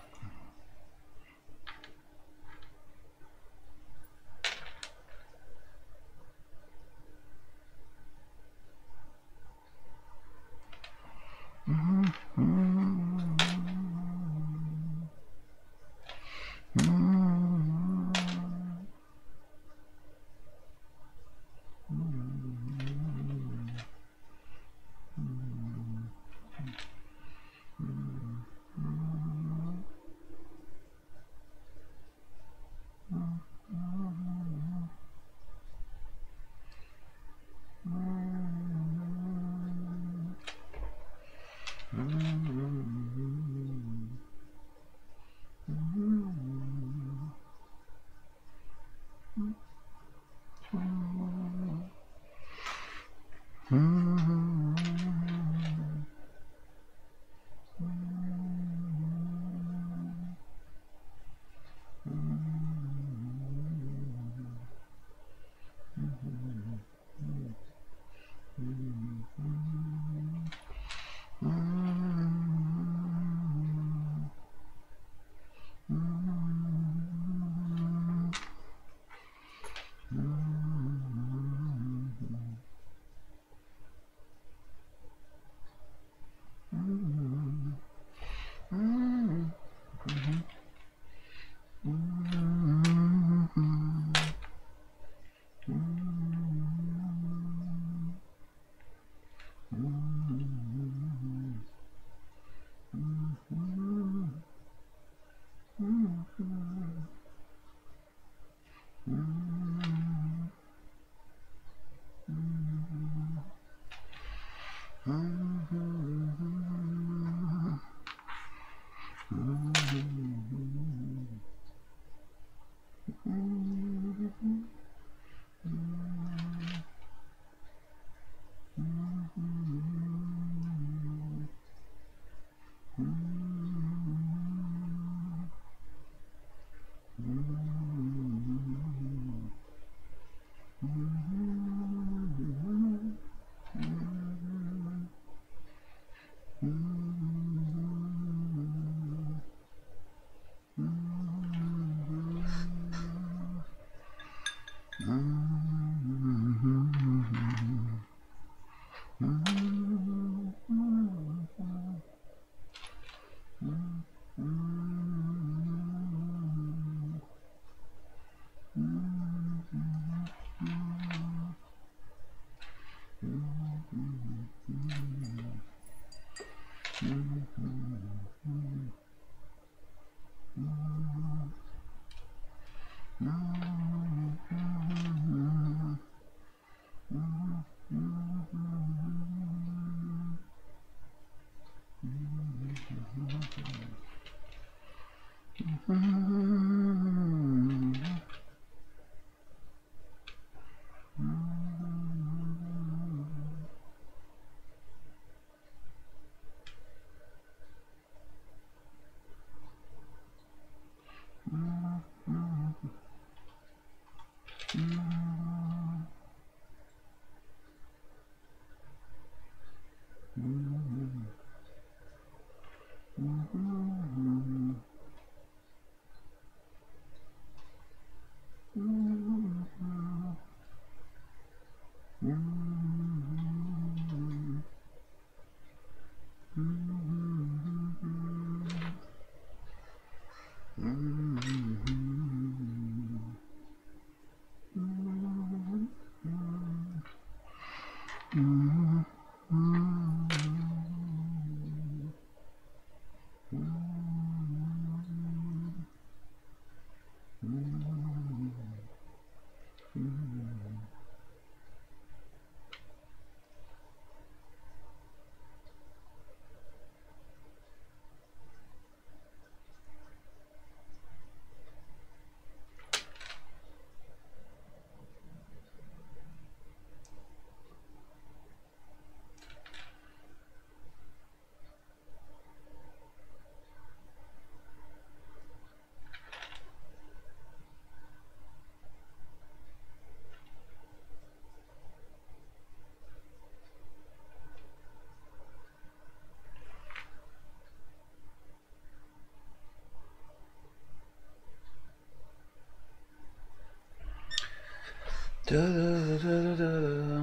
Da, da, da, da, da.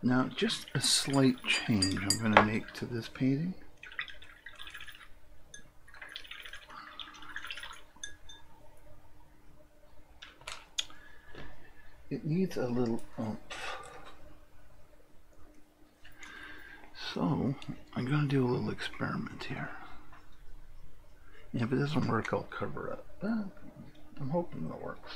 Now, just a slight change I'm going to make to this painting. It needs a little oomph. So, I'm going to do a little experiment here. If it doesn't work, I'll cover it up. But I'm hoping it works.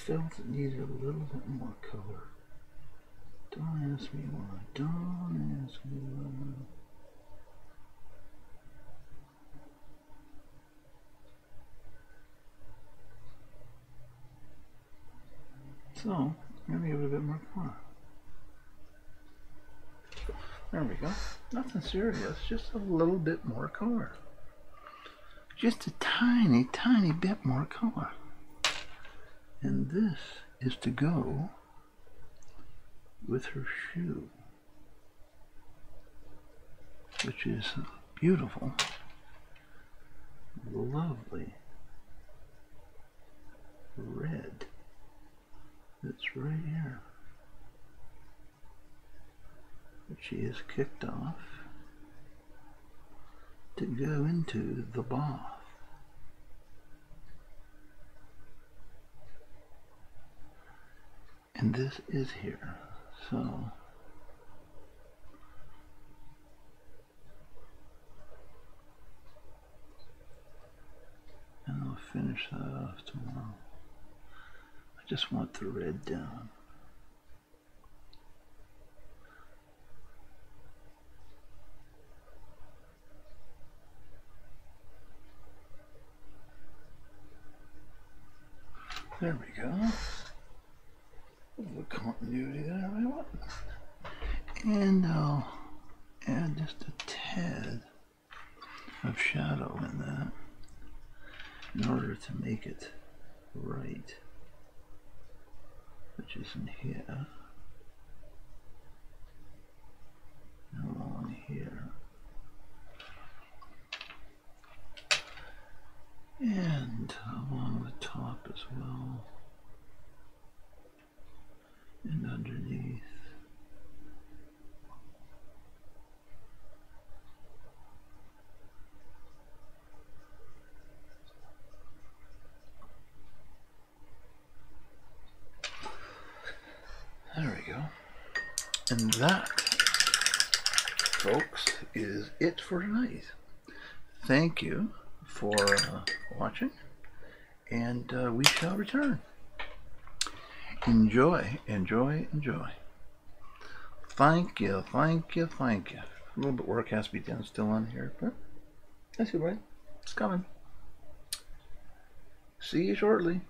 Felt it needed a little bit more color. Don't ask me why. Don't ask me why. So, I'm going to give it a bit more color. There we go. Nothing serious, just a little bit more color. Just a tiny, tiny bit more color. And this is to go with her shoe, which is beautiful, lovely red that's right here, that she has kicked off to go into the bath. And this is here, so and I'll finish that off tomorrow. I just want the red down. There we go. A little continuity there, I want. And I'll add just a tad of shadow in that in order to make it right, which is in here and along here, and along the top as well, and underneath. There we go. And that, folks, is it for tonight. Thank you for watching, and we shall return. Enjoy, enjoy, enjoy. Thank you, thank you, thank you. A little bit work has to be done still on here, but that's good, right? It's coming. See you shortly.